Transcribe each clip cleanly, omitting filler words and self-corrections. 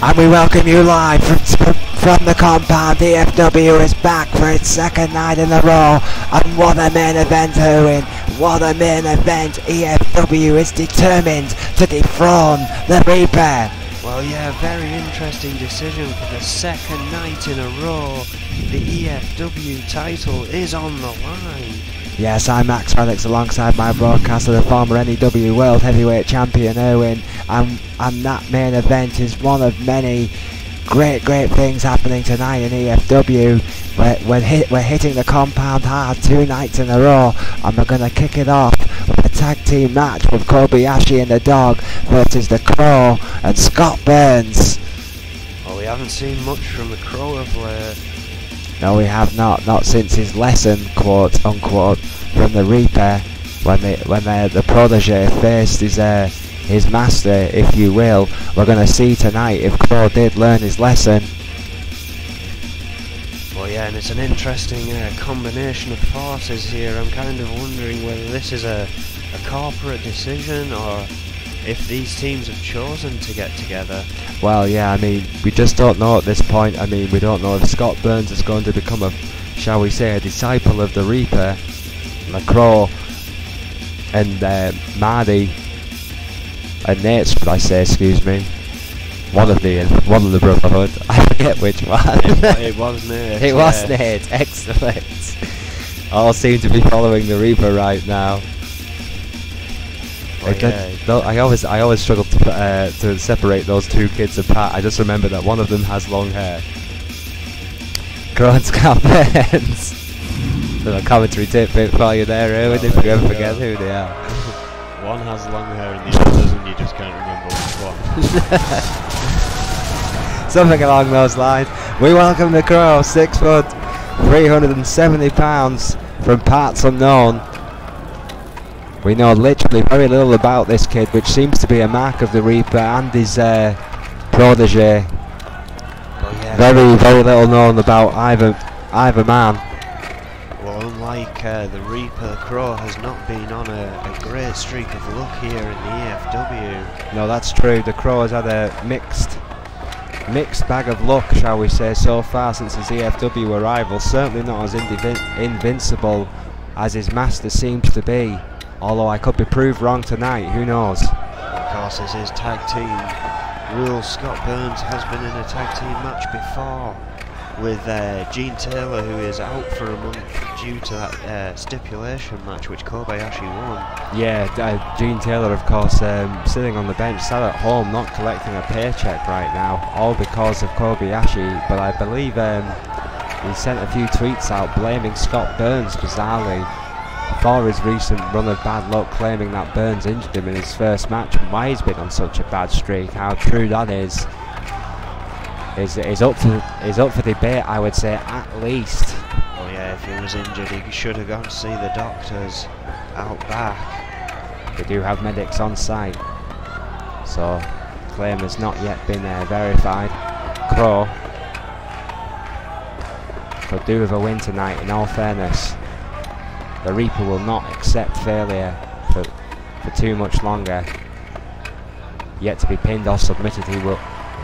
And we welcome you live from the compound. E.F.W is back for its second night in a row. And what a main event, Erwin. What a main event. E.F.W is determined to dethrone the Reaper. Well, yeah, very interesting decision for the second night in a row. The E.F.W title is on the line. Yes, I'm Max Felix alongside my broadcaster, the former NEW World Heavyweight Champion Erwin, and that main event is one of many great things happening tonight in E.F.W. We're hitting the compound hard 2 nights in a row, and we're going to kick it off with a tag team match with Kobayashi and the Dog versus the Crow and Scott Burns. Well, we haven't seen much from the Crow of late. No, we have not since his lesson, quote unquote, from the Reaper, when the protege faced his master, if you will. We're going to see tonight if Crow did learn his lesson. Well, yeah, and it's an interesting combination of forces here. I'm kind of wondering whether this is a corporate decision or if these teams have chosen to get together. Well, yeah, I mean, we just don't know at this point. I mean, we don't know if Scott Burns is going to become a, shall we say, a disciple of the Reaper, the Crow, and Marty, and Nate, should I say, excuse me. One of the Brotherhood. I forget which one. It was Nate. It was Nate. Excellent. All seem to be following the Reaper right now. I always struggle to separate those two kids apart. I just remember that one of them has long hair. Crow and Scott Burns. Little commentary tip for you there, Erwin, if you ever forget who they are. One has long hair and the other doesn't, you just can't remember which one. Something along those lines. We welcome the Crow, 6 foot, 370 pounds, from parts unknown. We know literally very little about this kid, which seems to be a mark of the Reaper and his protege. Well, yeah. Very little known about either man. Well, unlike the Reaper, the Crow has not been on a great streak of luck here in the E.F.W. No, that's true. The Crow has had a mixed bag of luck, shall we say, so far since his E.F.W arrival. Certainly not as invincible as his master seems to be. Although I could be proved wrong tonight, who knows? Of course, this is tag team rules. Scott Burns has been in a tag team match before with Gene Taylor, who is out for a month due to that stipulation match which Kobayashi won. Yeah, Gene Taylor, of course, sitting on the bench, sat at home, not collecting a paycheck right now, all because of Kobayashi. But I believe he sent a few tweets out blaming Scott Burns, bizarrely, for his recent run of bad luck, claiming that Burns injured him in his first match and why he's been on such a bad streak. How true that is up for debate, I would say, at least. Well, yeah, if he was injured, he should have gone to see the doctors out back. They do have medics on site, so claim has not yet been verified. Crow could do with a win tonight, in all fairness. The Reaper will not accept failure for too much longer. Yet to be pinned or submitted, he will.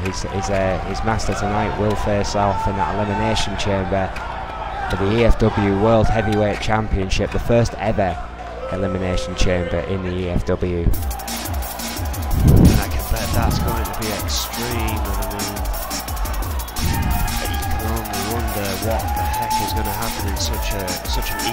His master tonight will face off in that elimination chamber for the E.F.W World Heavyweight Championship, the first ever elimination chamber in the E.F.W. And I can bet that's going to be extreme. You can only wonder what the heck is going to happen in such an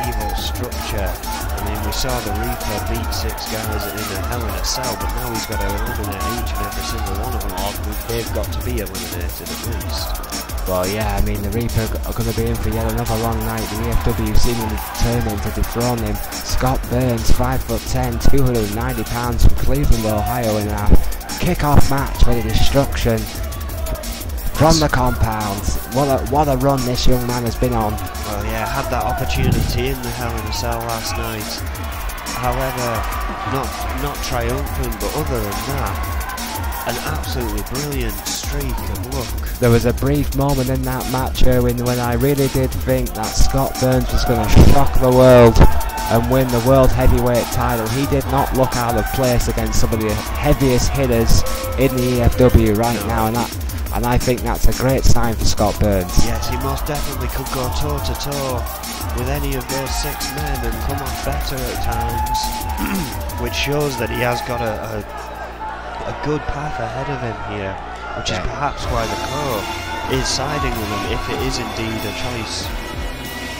evil structure. I mean, we saw the Reaper beat 6 guys in a Hell in a Cell, but now he's got to eliminate each and every single one of them, or they've got to be eliminated at least. Well, yeah, I mean, the Reaper are going to be in for yet another long night. The E.F.W seemingly determined to dethrone him. Scott Burns, 5'10", 290 pounds, from Cleveland, Ohio, in a kick-off match for the destruction from the compound. What a run this young man has been on. Well, yeah, had that opportunity in the Hell in a Cell last night. However, not triumphant, but other than that, an absolutely brilliant streak of luck. There was a brief moment in that match, Erwin, when I really did think that Scott Burns was going to shock the world and win the World Heavyweight title. He did not look out of place against some of the heaviest hitters in the E.F.W right now, and and I think that's a great sign for Scott Burns. Yes, he most definitely could go toe-to-toe with any of those 6 men and come off better at times, which shows that he has got a good path ahead of him here, which is perhaps why the Crow is siding with him, if it is indeed a choice.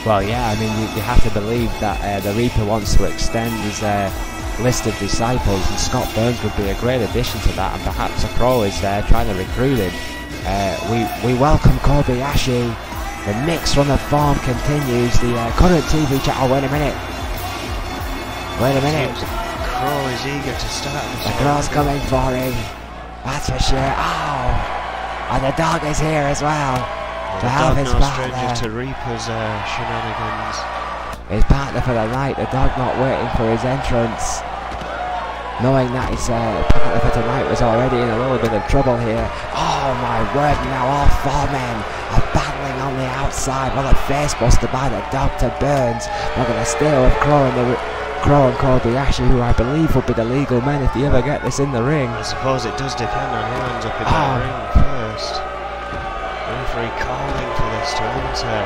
Well, yeah, I mean, you have to believe that the Reaper wants to extend his list of disciples, and Scott Burns would be a great addition to that, and perhaps the Crow is trying to recruit him. We welcome Kobayashi. The mixed run of form continues. The current TV chat. Oh, wait a minute. Crow is eager to start. The Crow's coming for him. That's for sure. Oh, and the dog is here as well. To have his partner. To Reaper's shenanigans. His partner for the night. The dog not waiting for his entrance, knowing that his partner for tonight was already in a little bit of trouble here. Oh my word, now all 4 men are battling on the outside. Well, a face buster by the dog to Burns. We're going to stay with Crow and Kobayashi, who I believe will be the legal men if you ever get this in the ring. I suppose it does depend on who ends up in that ring first. Referee calling for this to enter.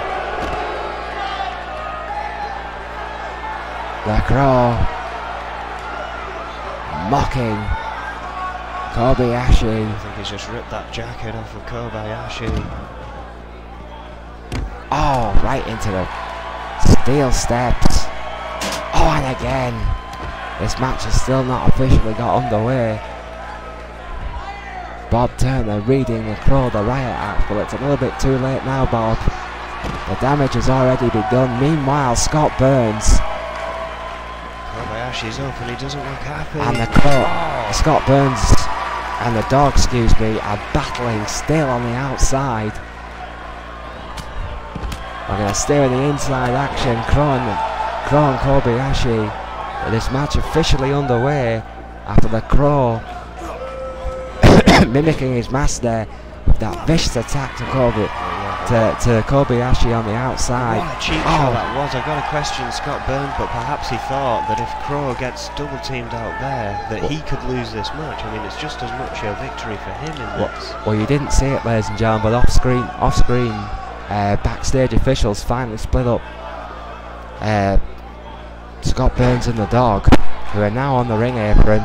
The Crow mocking Kobayashi. I think he's just ripped that jacket off of Kobayashi. Oh, right into the steel steps. Oh, and again. This match has still not officially got underway. Bob Turner reading the Crow the riot act, but it's a little bit too late now, Bob. The damage has already been done. Meanwhile, Scott Burns. Kobayashi's up and he doesn't look happy. And the Crow, Scott Burns and the dog, are battling still on the outside. We're going to stay with the inside action. Crow and Kobayashi. This match officially underway after the Crow mimicking his master with that vicious attack to Kobayashi on the outside. What a cheap shot that was. I've got to question Scott Burns, but perhaps he thought that if Crow gets double teamed out there, that he could lose this match. I mean, it's just as much a victory for him in this. Well, you didn't see it, ladies and gentlemen, but off screen, backstage officials finally split up Scott Burns and the dog, who are now on the ring apron.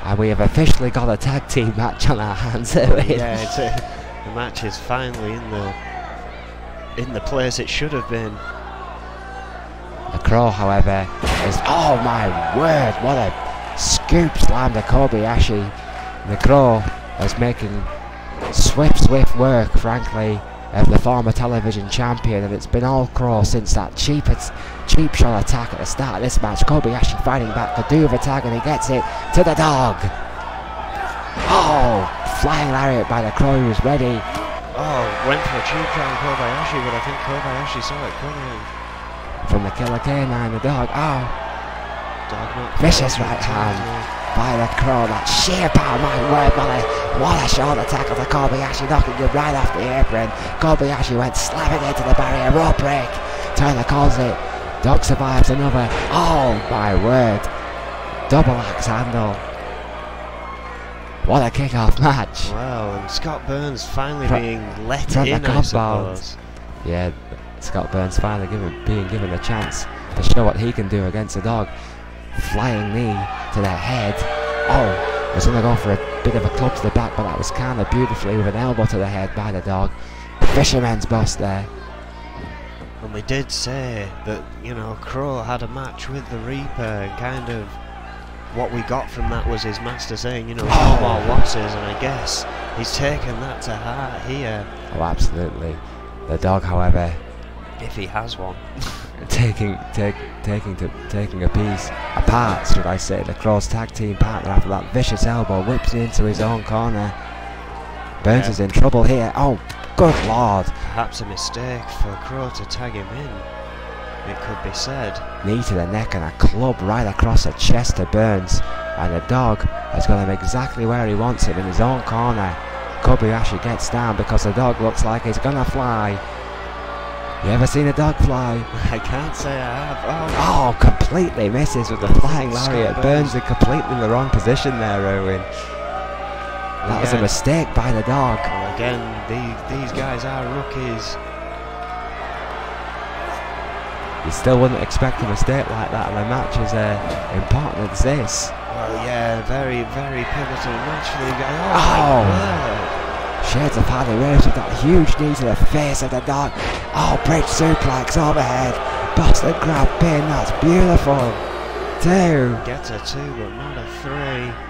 And we have officially got a tag team match on our hands. Yeah, the match is finally in the place it should have been. The Crow, however, is... Oh my word, what a scoop slam to Kobayashi. The Crow is making swift work, frankly, of the former television champion, and it's been all Crow since that cheap shot attack at the start of this match. Kobayashi fighting back, could do with a tag, and he gets it to the dog. Oh, flying lariat by the Crow, who's ready. Oh, went for a cheap shot on Kobayashi, but I think Kobayashi saw it coming. From the Killer Canine, the dog. Oh, dog vicious right hand by the Crow. That sheer power, my word, what a short attack of the Kobayashi, knocking you right off the apron. Kobayashi went slamming into the barrier, rope break. Turner calls it. Dog survives another. Oh my word. Double axe handle. What a kick-off match. Wow, and Scott Burns finally being let in, I suppose. Yeah, Scott Burns finally being given a chance to show what he can do against the dog. Flying knee to the head. Oh, was going to go for a bit of a club to the back, but that was kind of beautifully with an elbow to the head by the dog. Fisherman's bust there. And we did say that, you know, Crow had a match with the Reaper, and kind of what we got from that was his master saying, you know, no more losses, and I guess he's taken that to heart here. Oh, absolutely. The dog, however, if he has one, taking a piece apart, should I say, the Crow's tag team partner after that vicious elbow, whips into his own corner. Burns is in trouble here. Oh, good lord. Perhaps a mistake for Crow to tag him in, it could be said. Knee to the neck and a club right across the chest to Burns, and the dog has got him exactly where he wants him, in his own corner. Kobayashi gets down because the dog looks like he's gonna fly. You ever seen a dog fly? I can't say I have. Oh, completely misses with the flying lariat. Burns in completely the wrong position there, Owen. That was a mistake by the dog. Well, again, these guys are rookies. You still wouldn't expect a mistake like that in a match as important as this. Well, yeah, very, very pivotal match for the guy. Oh! Shades of Paddy Rose with that huge knee to the face of the dog. Oh, bridge suplex overhead. Boston grab pin, that's beautiful. 2. Gets a 2, but not a 3.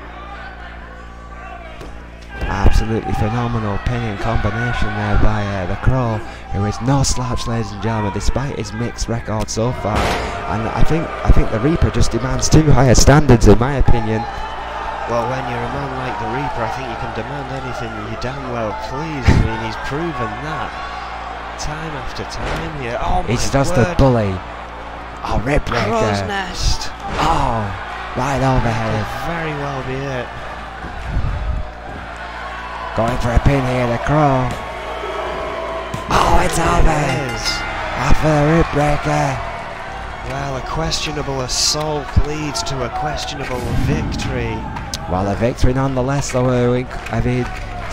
Absolutely phenomenal pinning combination there by the Crow, who is no slouch, ladies and gentlemen, despite his mixed record so far. And I think the Reaper just demands too higher standards, in my opinion. Well, when you're a man like the Reaper, I think you can demand anything you damn well please. I mean, he's proven that time after time here. Oh my He's just word. a bully. Oh, rib breaker. Crow's nest. Oh, right overhead. Could very well be it. Going for a pin here, the Crow. Oh, it's over. It is. After the rib breaker. Well, a questionable assault leads to a questionable victory. Well, a victory nonetheless, though. I mean,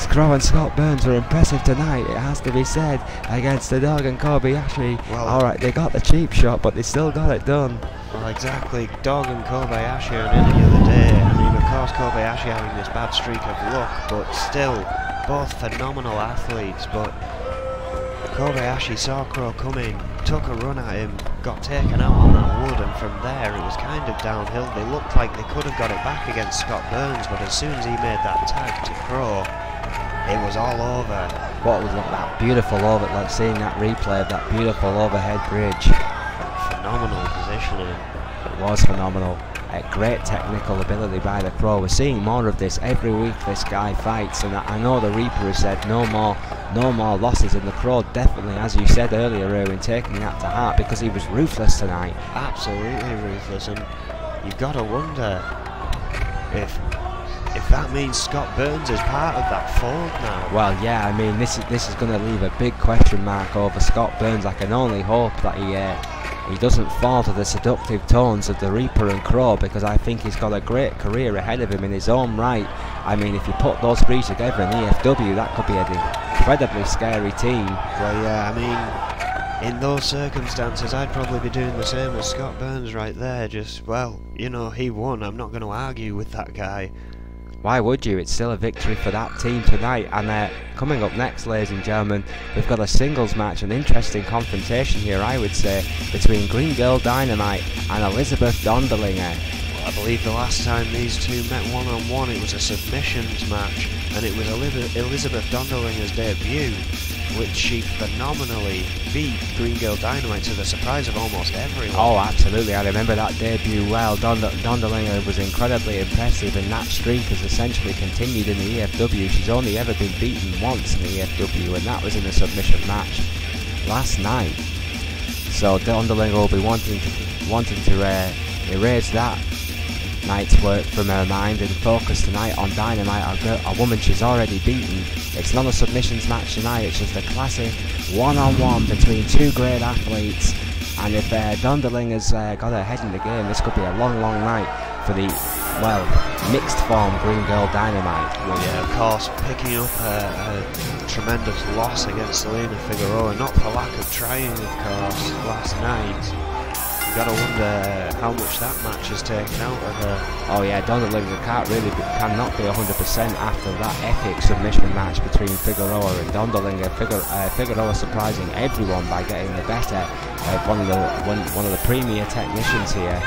Crow and Scott Burns were impressive tonight, it has to be said, against the dog and Kobayashi. Well, alright, they got the cheap shot, but they still got it done. Well, exactly. Dog and Kobayashi on any other day. I mean, of course, Kobayashi having this bad streak of luck, but still, both phenomenal athletes. But Kobayashi saw Crow coming, took a run at him, got taken out on that wood, and from there it was kind of downhill. They looked like they could have got it back against Scott Burns, but as soon as he made that tag to Crow, it was all over. What was that beautiful like seeing that replay of that beautiful overhead bridge. Phenomenal positioning. It was phenomenal. Great technical ability by the Crow. We're seeing more of this every week this guy fights, and I know the Reaper has said no more losses, and the Crow definitely, as you said earlier, Erwin, taking that to heart because he was ruthless tonight. Absolutely ruthless, and you've got to wonder if that means Scott Burns is part of that fold now. Well, yeah, I mean, this is going to leave a big question mark over Scott Burns. I can only hope that he doesn't fall to the seductive tones of the Reaper and Crow, because I think he's got a great career ahead of him in his own right. I mean, if you put those three together in E.F.W, that could be an incredibly scary team. Well, yeah, I mean, in those circumstances, I'd probably be doing the same as Scott Burns right there. Just, well, you know, he won. I'm not going to argue with that guy. Why would you? It's still a victory for that team tonight. And coming up next, ladies and gentlemen, we've got a singles match, an interesting confrontation here, I would say, between Green Girl Dynamite and Elizabeth Dondelinger. Well, I believe the last time these two met one-on-one, it was a submissions match, and it was Elizabeth Dondelinger's debut, which she phenomenally beat Green Girl Dynamite to the surprise of almost everyone. Oh, absolutely. I remember that debut well. Dondelinger was incredibly impressive, and that streak has essentially continued in the E.F.W. She's only ever been beaten once in the E.F.W, and that was in a submission match last night. So Dondelinger will be wanting to erase that night's work from her mind and focus tonight on Dynamite, a woman she's already beaten. It's not a submissions match tonight, it's just a classic one-on-one between two great athletes, and if Dondelinger's got her head in the game, this could be a long night for the, well, mixed form Green Girl Dynamite. Well, yeah, of course, picking up a tremendous loss against Selena Figueroa, not for lack of trying, of course, last night. Gotta wonder how much that match has taken out of her. Oh yeah, Dondelinger cannot be 100% after that epic submission match between Figueroa and Dondelinger. Figueroa surprising everyone by getting the better of one of the premier technicians here.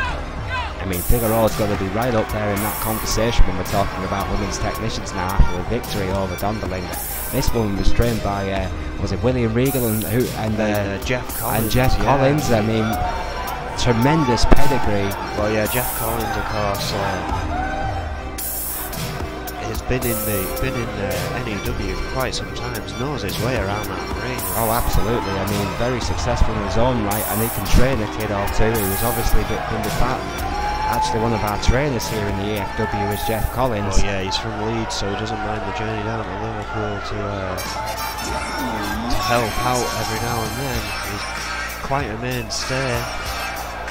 I mean, Figueroa's got to be right up there in that conversation when we're talking about women's technicians now after the victory over Dondelinger. This one was trained by was it William Regal and Jeff Collins? And Jeff Collins. I mean, tremendous pedigree. Well, yeah, Jeff Collins, of course, has been in NEW for quite some time. Knows his way around that ring. Oh, absolutely. I mean, very successful in his own right, and he can train a kid or two. He was obviously been the fact. Actually, one of our trainers here in the E.F.W. is Jeff Collins. Oh yeah, he's from Leeds, so he doesn't mind the journey down to Liverpool to help out every now and then. He's quite a mainstay.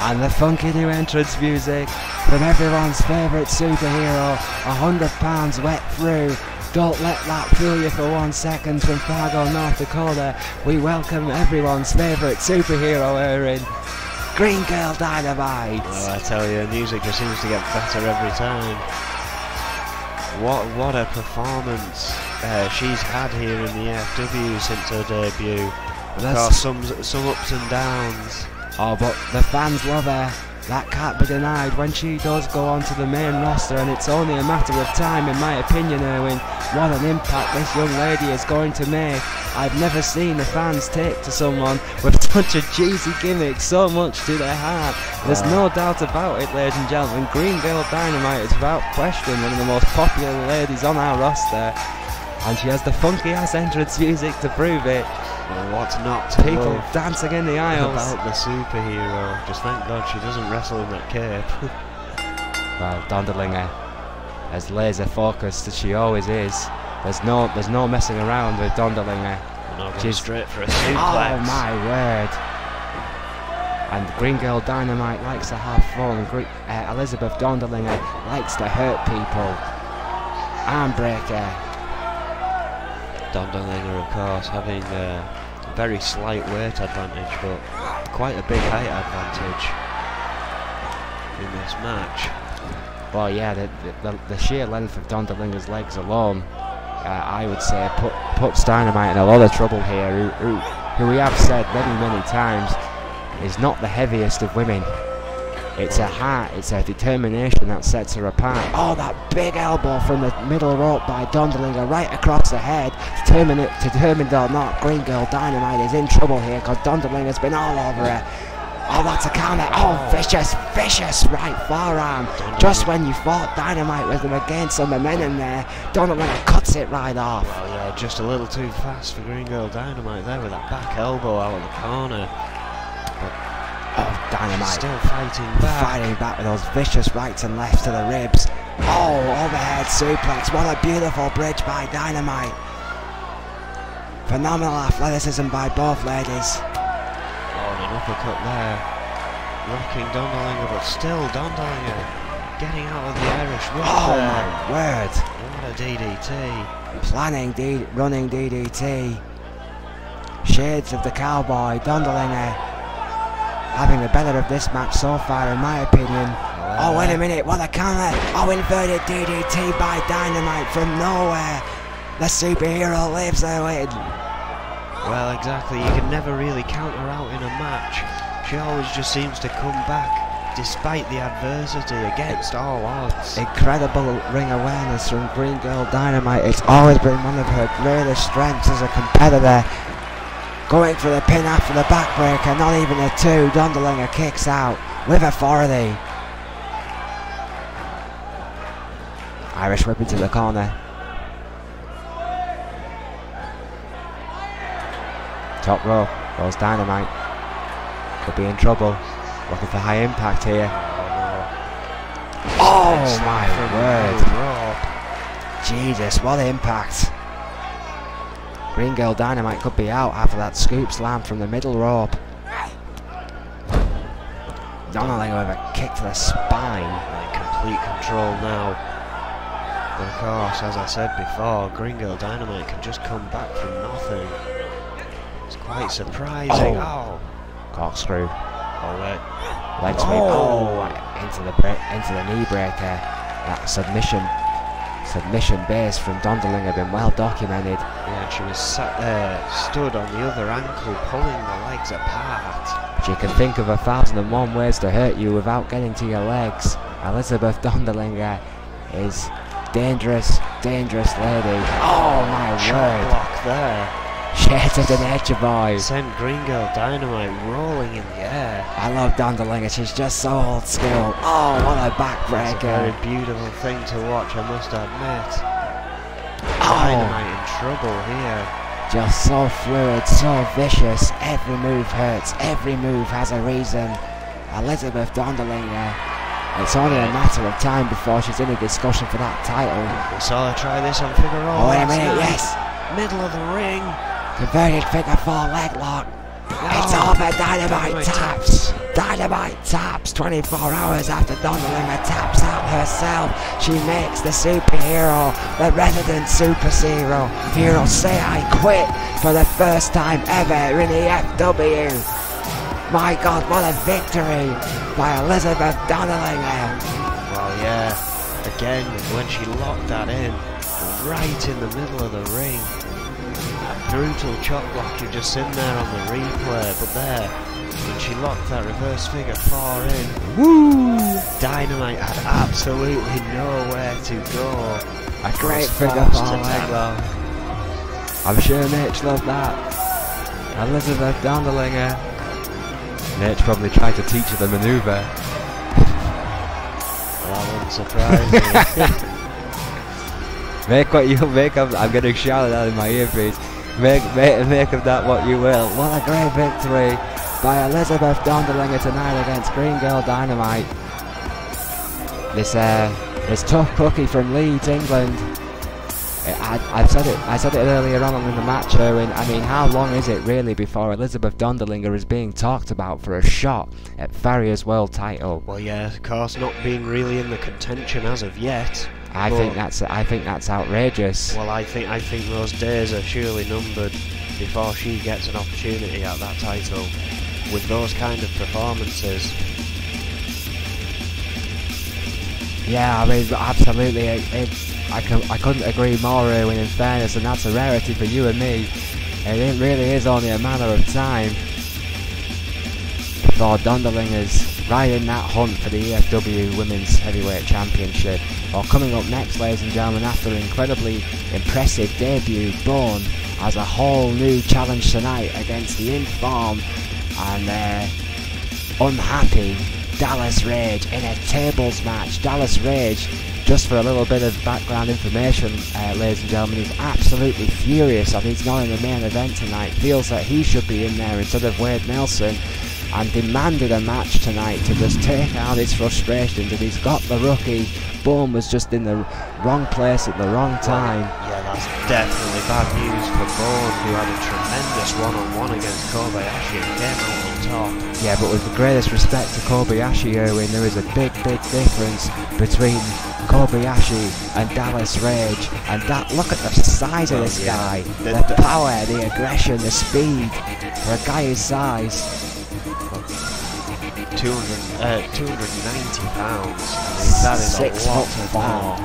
And the funky new entrance music from everyone's favourite superhero, £100 wet through Don't let that fool you for 1 second. From Fargo, North Dakota, we welcome everyone's favourite superhero here in Green Girl Dynamite. Well, I tell you, the music just seems to get better every time. What a performance she's had here in the E.F.W. since her debut. Of course, some ups and downs. Oh, but the fans love her. That can't be denied when she does go onto the main roster, and it's only a matter of time, in my opinion, Erwin. What an impact this young lady is going to make. I've never seen the fans take to someone with such a cheesy gimmick so much to their heart. There's no doubt about it, ladies and gentlemen. Green Girl Dynamite is without question one of the most popular ladies on our roster, and she has the funky ass entrance music to prove it. Well, what's not to People love dancing in the aisles about the superhero? Just thank God she doesn't wrestle in that cape. Well, Dondelinger, as laser focused as she always is, there's no messing around with Dondelinger. She's straight for a suplex. Oh my word! And Green Girl Dynamite likes to have fun. Elizabeth Dondelinger likes to hurt people. Armbreaker. Dondelinger, of course, having a very slight weight advantage, but quite a big height advantage in this match. Well, yeah, the sheer length of Dondelinger's legs alone, I would say, puts Dynamite in a lot of trouble here. Who we have said many times is not the heaviest of women. It's a heart, it's a determination that sets her apart. Oh, that big elbow from the middle rope by Dondelinger right across the head. Determined or not, Green Girl Dynamite is in trouble here because Dondelinger's been all over her. Oh, that's a counter. Oh, vicious right forearm. Just when you thought Dynamite was going to gain some momentum there, Dondelinger cuts it right off. Well, yeah, just a little too fast for Green Girl Dynamite there with that back elbow out of the corner. Oh, Dynamite still fighting back with those vicious rights and lefts to the ribs. Oh, overhead suplex. What a beautiful bridge by Dynamite. Phenomenal athleticism by both ladies. Oh, an uppercut there. Rocking Dondelinger, but still Dondelinger getting out of the Irish whip there. My word. What a DDT. Planning running DDT. Shades of the cowboy. Dondelinger having the better of this match so far, in my opinion. Oh, wait a minute, what a counter! Oh, inverted DDT by Dynamite from nowhere. The superhero lives there win. Well, exactly, you can never really count her out in a match. She always just seems to come back, despite the adversity, against all odds. Incredible ring awareness from Green Girl Dynamite. It's always been one of her greatest strengths as a competitor. Going for the pin after the backbreaker, not even a 2. Dondelinger kicks out with authority. Irish whip into the corner. Top row goes Dynamite. Could be in trouble. Looking for high impact here. Oh my word. Jesus, what impact. Green Girl Dynamite could be out after that scoop slam from the middle rope. Dondelinger with a kick to the spine. In complete control now. But of course, as I said before, Green Girl Dynamite can just come back from nothing. It's quite surprising. Oh! Corkscrew. Oh, wait. Leg sweep. Oh! Into the knee breaker. That submission base from Dondelinger been well documented. Yeah, and she was stood on the other ankle, pulling the legs apart. She can think of 1,001 ways to hurt you without getting to your legs. Elizabeth Dondelinger is dangerous lady. Oh my word! Block there. Shades of the Nature Boy. Sent Green Girl Dynamite rolling in the air. I love Dondelinger, she's just so old school. Oh, what a backbreaker. It's a very beautiful thing to watch, I must admit. Dynamite in trouble here. Just so fluid, so vicious. Every move hurts, every move has a reason. Elizabeth Dondelinger. It's only a matter of time before she's in a discussion for that title. We saw her try this on Figure 8. Oh, wait a minute, yes. Middle of the ring. Converted figure 4 leg lock. It's over. Dynamite taps. Dynamite taps. 24 hours after Dondalinger taps out herself, she makes the superhero, the resident hero say I quit for the first time ever in E.F.W. My God, what a victory by Elizabeth Dondalinger. Well, yeah, again, when she locked that in, right in the middle of the ring, a brutal chop block, you've just seen there on the replay, but there, when she locked that reverse figure far in, Woo! Dynamite had absolutely nowhere to go. A great figure four leg lock. I'm sure Mitch loved that. Elizabeth Dondalinger. Mitch probably tried to teach her the manoeuvre. Well, that wouldn't surprise me. Make what you make of. I'm getting shouted at in my earpiece. Make of that what you will. What a great victory by Elizabeth Dondalinger tonight against Green Girl Dynamite. This tough cookie from Leeds, England. I said it earlier on in the match, Erwin. I mean, how long is it really before Elizabeth Dondalinger is being talked about for a shot at Farrier's world title? Well, yeah, of course, not being really in the contention as of yet. I think that's outrageous. Well, I think those days are surely numbered before she gets an opportunity at that title with those kind of performances. Yeah, I mean, absolutely. I couldn't agree more, Erwin, in fairness, and that's a rarity for you and me. It really is only a matter of time before Dondalinger's right in that hunt for the E.F.W Women's Heavyweight Championship. Well, coming up next, ladies and gentlemen, after an incredibly impressive debut, Bourne has a whole new challenge tonight against the in-form and unhappy Dallas Rage in a tables match. Dallas Rage, just for a little bit of background information, ladies and gentlemen, is absolutely furious that he's not in the main event tonight, feels that he should be in there instead of Wade Nelson, and demanded a match tonight to just take out his frustrations, and he's got the rookie. Bourne was just in the wrong place at the wrong time. Yeah, that's definitely bad news for Bourne, who had a tremendous one-on-one against Kobayashi and came out on top. Yeah, but with the greatest respect to Kobayashi, Erwin, there is a big difference between Kobayashi and Dallas Rage, and that, look at the size of this guy, the power, the aggression, the speed, for a guy his size. 290 pounds. I mean, that is 6 a lot foot of 4. power.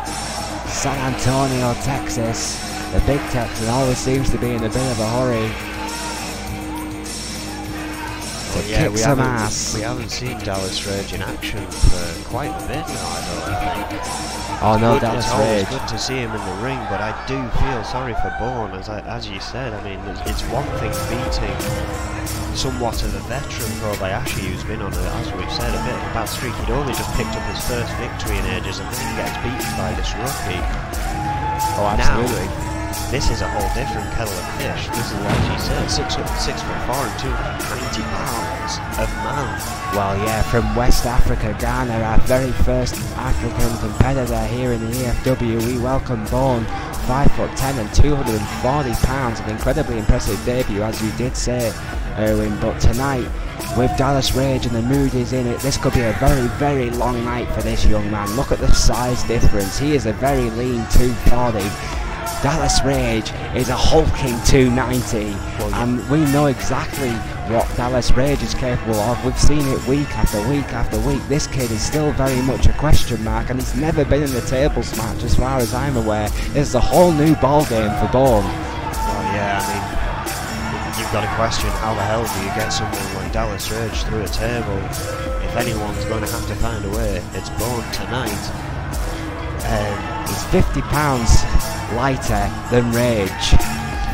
San Antonio, Texas. The big Texan always seems to be in a bit of a hurry to kick some ass. We haven't seen Dallas Rage in action for quite a bit now, I don't think. Oh no, Dallas Rage. It's good to see him in the ring, but I do feel sorry for Bourne, as you said. I mean, it's one thing beating somewhat of a veteran Kobayashi, who's been on, as we've said, a bit of a bad streak. He'd only just picked up his first victory in ages, and then he gets beaten by this rookie. Oh, absolutely. Now, this is a whole different kettle of fish. This is, as you said, 6'4" and 290 pounds of man. Well, yeah, from West Africa, Ghana, our very first African competitor here in the E.F.W. We welcome Bourne, 5'10" and 240 pounds. An incredibly impressive debut, as you did say, Erwin. But tonight, with Dallas Rage and the mood is in it, this could be a very, very long night for this young man. Look at the size difference. He is a very lean 240. Dallas Rage is a hulking 290, and we know exactly what Dallas Rage is capable of. We've seen it week after week after week. This kid is still very much a question mark, and he's never been in a tables match as far as I'm aware. This is a whole new ball game for Bourne. Well, yeah, I mean, you've got to question how the hell do you get someone like Dallas Rage through a table. If anyone's going to have to find a way, it's Bourne tonight. He's 50 pounds lighter than Rage.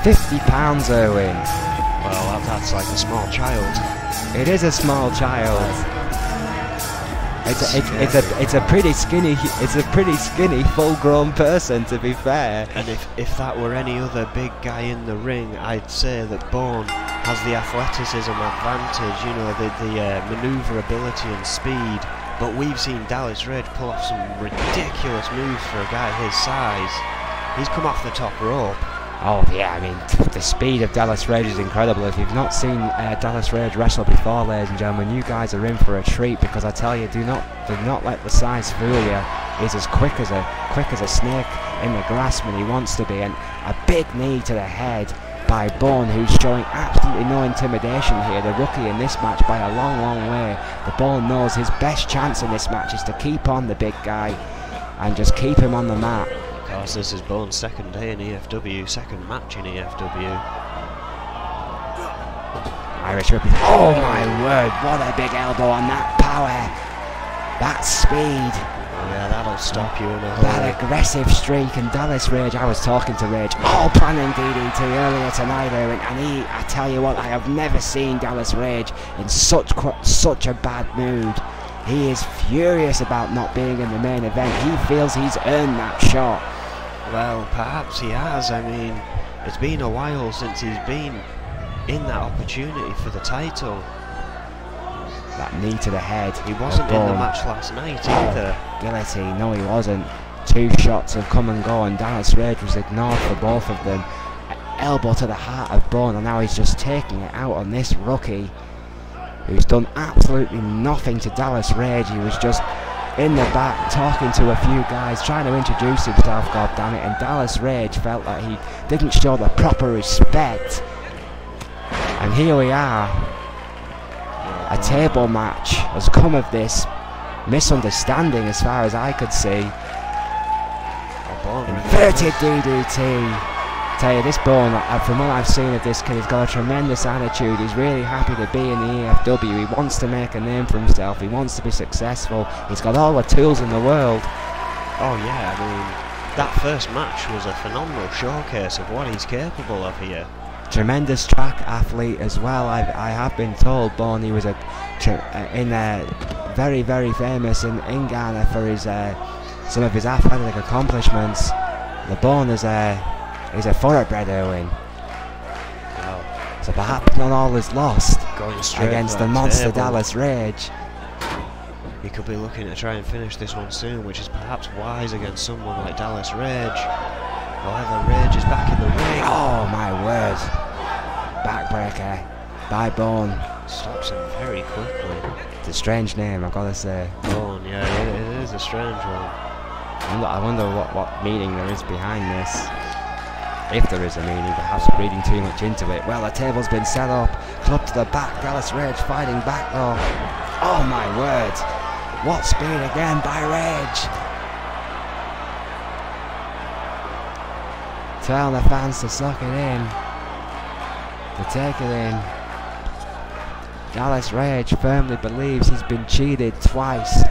50 pounds, Erwin. Well, that's like a small child. It is a small child. It's a pretty skinny full-grown person, to be fair. And if that were any other big guy in the ring, I'd say that Bourne has the athleticism advantage, you know, the manoeuvrability and speed. But we've seen Dallas Rage pull off some ridiculous moves for a guy his size. He's come off the top rope Oh yeah, I mean, the speed of Dallas Rage is incredible. If you've not seen Dallas Rage wrestle before, ladies and gentlemen, you guys are in for a treat, because I tell you, do not let the size fool you. He's as quick as a snake in the grass when he wants to be, and a big knee to the head by Bourne, who's showing absolutely no intimidation here. The rookie in this match by a long, long way. The Bourne knows his best chance in this match is to keep on the big guy and just keep him on the mat. Of course, this is Bourne's second day in E.F.W, second match in E.F.W. Irish whip. Oh my word, what a big elbow on that power. That speed. Yeah, that'll stop you in a hurry. That aggressive streak, and Dallas Rage, I was talking to Rage, planning DDT earlier tonight, and I tell you what, I have never seen Dallas Rage in such a bad mood. He is furious about not being in the main event. He feels he's earned that shot. Well, perhaps he has. I mean, it's been a while since he's been in that opportunity for the title. That knee to the head. He wasn't in the match last night either. Guillotine, no he wasn't. 2 shots have come and go, and Dallas Rage was ignored for both of them. Elbow to the heart of Bourne, and now he's just taking it out on this rookie who's done absolutely nothing to Dallas Rage. He was just in the back talking to a few guys, trying to introduce himself, goddammit, and Dallas Rage felt like he didn't show the proper respect. And here we are. A table match has come of this misunderstanding, as far as I could see. Inverted DDT. Tell you, this Bourne, from what I've seen of this kid, he's got a tremendous attitude. He's really happy to be in the E.F.W. He wants to make a name for himself. He wants to be successful. He's got all the tools in the world. Oh yeah, I mean, that first match was a phenomenal showcase of what he's capable of here. Tremendous track athlete as well. I have been told, Bourne, he was very, very famous in Ghana for his some of his athletic accomplishments. The Bourne is a thoroughbred, Owen. Wow. So perhaps not all is lost against the monster Dallas Rage. He could be looking to try and finish this one soon, which is perhaps wise against someone like Dallas Rage. However, Rage is back in the ring. Oh my word. Backbreaker by Bourne. Stops him very quickly. It's a strange name, I've got to say. Bourne, yeah, it is a strange one. I wonder what meaning there is behind this. If there is a meaning, perhaps reading too much into it. Well, the table's been set up. Club to the back. Dallas Rage fighting back though. Oh my word. What speed again by Rage. Tell the fans to suck it in. To take it in. Dallas Rage firmly believes he's been cheated twice.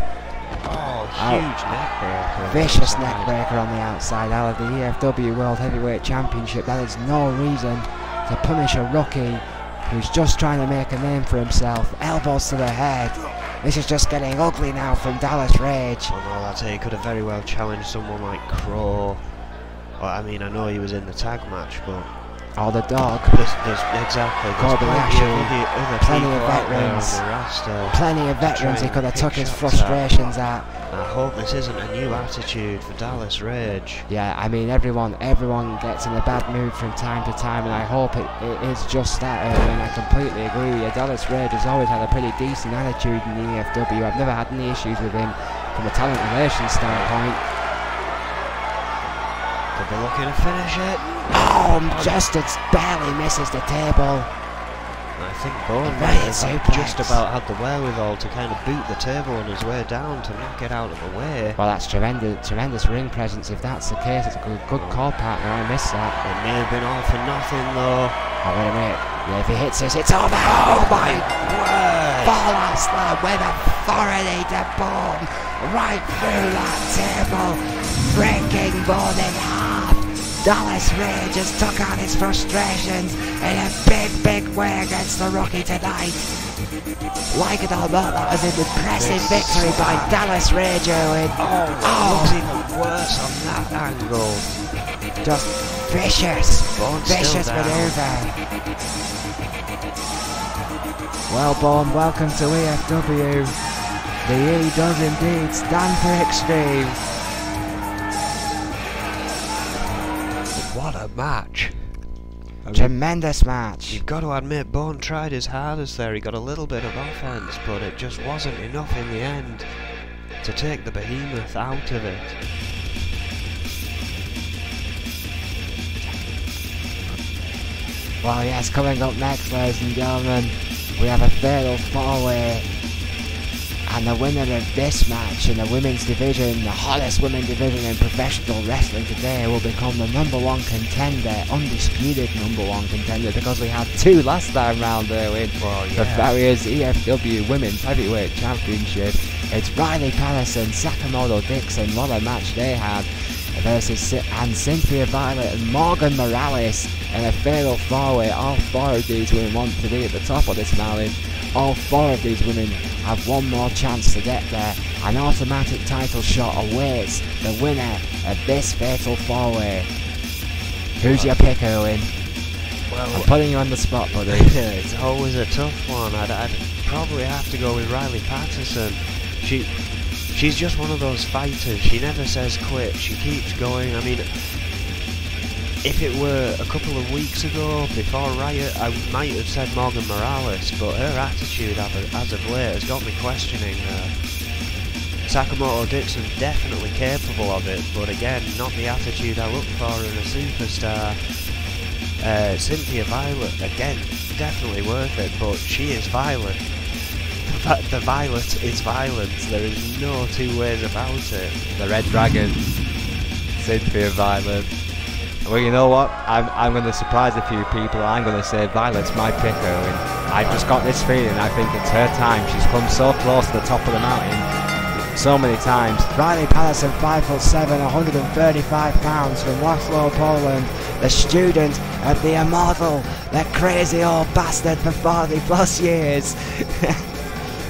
Oh, huge neckbreaker. Vicious neckbreaker on the outside out of the E.F.W World Heavyweight Championship. That is no reason to punish a rookie who's just trying to make a name for himself. Elbows to the head. This is just getting ugly now from Dallas Rage. Oh no, that's it. He could have very well challenged someone like Crow. Well, I mean, I know he was in the tag match, but... Oh, the dog. Exactly. Plenty of veterans. Plenty of veterans he could have took his frustrations at. I hope this isn't a new attitude for Dallas Rage. Yeah, I mean, everyone gets in a bad mood from time to time, and I hope it is just that, and I completely agree with you. Dallas Rage has always had a pretty decent attitude in the E.F.W. I've never had any issues with him from a talent relations standpoint. Could be looking to finish it. Oh, just it barely misses the table. I think Bourne might have just about had the wherewithal to kind of boot the table on his way down to knock it out of the way. Well, that's tremendous ring presence. If that's the case, it's a good call, partner. I missed that. It may have been all for nothing, though. Oh, wait a minute. Yeah, if he hits this, it's over. Oh my word! Fall slam with authority to Bourne. Right through that table. Breaking Bourne in half. Dallas Rage has took out his frustrations in a big way against the rookie tonight. Like it or not, that was an impressive victory by Dallas Rage, Owen. Oh, looks even worse on that angle. Just vicious manoeuvre. Well, Bourne, welcome to E.F.W. The E does indeed stand for extreme. What a match. Tremendous match. You've got to admit, Bourne tried his hardest there. He got a little bit of offense, but it just wasn't enough in the end to take the behemoth out of it. Well, yes, coming up next, ladies and gentlemen, we have a fatal four-way, and the winner of this match in the women's division, the hottest women's division in professional wrestling today, will become the #1 contender, undisputed #1 contender, because we had two last time round, Erwin. Well, The Farriers E.F.W Women's Heavyweight Championship. It's Riley Patterson, Sakamoto Dixon, what a match they had, versus Cynthia Violet and Morgan Morales in a fatal four-way. All four of these women want to be at the top of this mountain. All four of these women have one more chance to get there. An automatic title shot awaits the winner of this fatal four-way. Who's your pick, Owen? Well, I'm putting you on the spot, buddy. it's always a tough one. I'd probably have to go with Riley Patterson. She's just one of those fighters. She never says quit. She keeps going. I mean, if it were a couple of weeks ago, before Riot, I might have said Morgan Morales, but her attitude as of late has got me questioning her. Sakamoto Dixon definitely capable of it, but again, not the attitude I look for in a superstar. Cynthia Violet, again, definitely worth it, but she is violent. The Violet is violent. There is no two ways about it. The Red Dragon, Cynthia Violet. Well, you know what? I'm going to surprise a few people. I'm going to say Violet's my pick, Owen. I've just got this feeling. I think it's her time. She's come so close to the top of the mountain so many times. Riley Patterson, 5'7", 135 pounds, from Wrocław, Poland. The student of the immortal, the crazy old bastard for 40 plus years.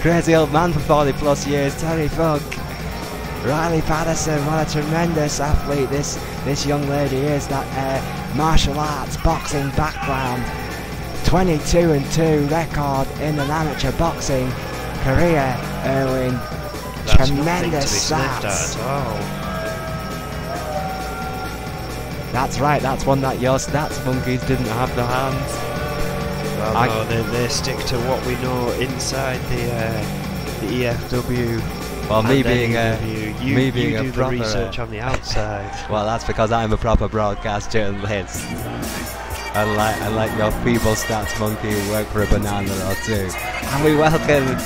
Crazy old man for 40 plus years, Terry Funk. Riley Patterson, what a tremendous athlete this young lady is. That martial arts boxing background, 22-2 record in an amateur boxing career. Erwin, That's tremendous stats. That's right. That's one that your stats monkeys didn't have the hands. Well, no, they stick to what we know inside the E.F.W. Well, me being you a do proper the research on the outside. Well, that's because I'm a proper broadcast journalist. Unlike your feeble stats monkey who work for a banana or two. And we welcome,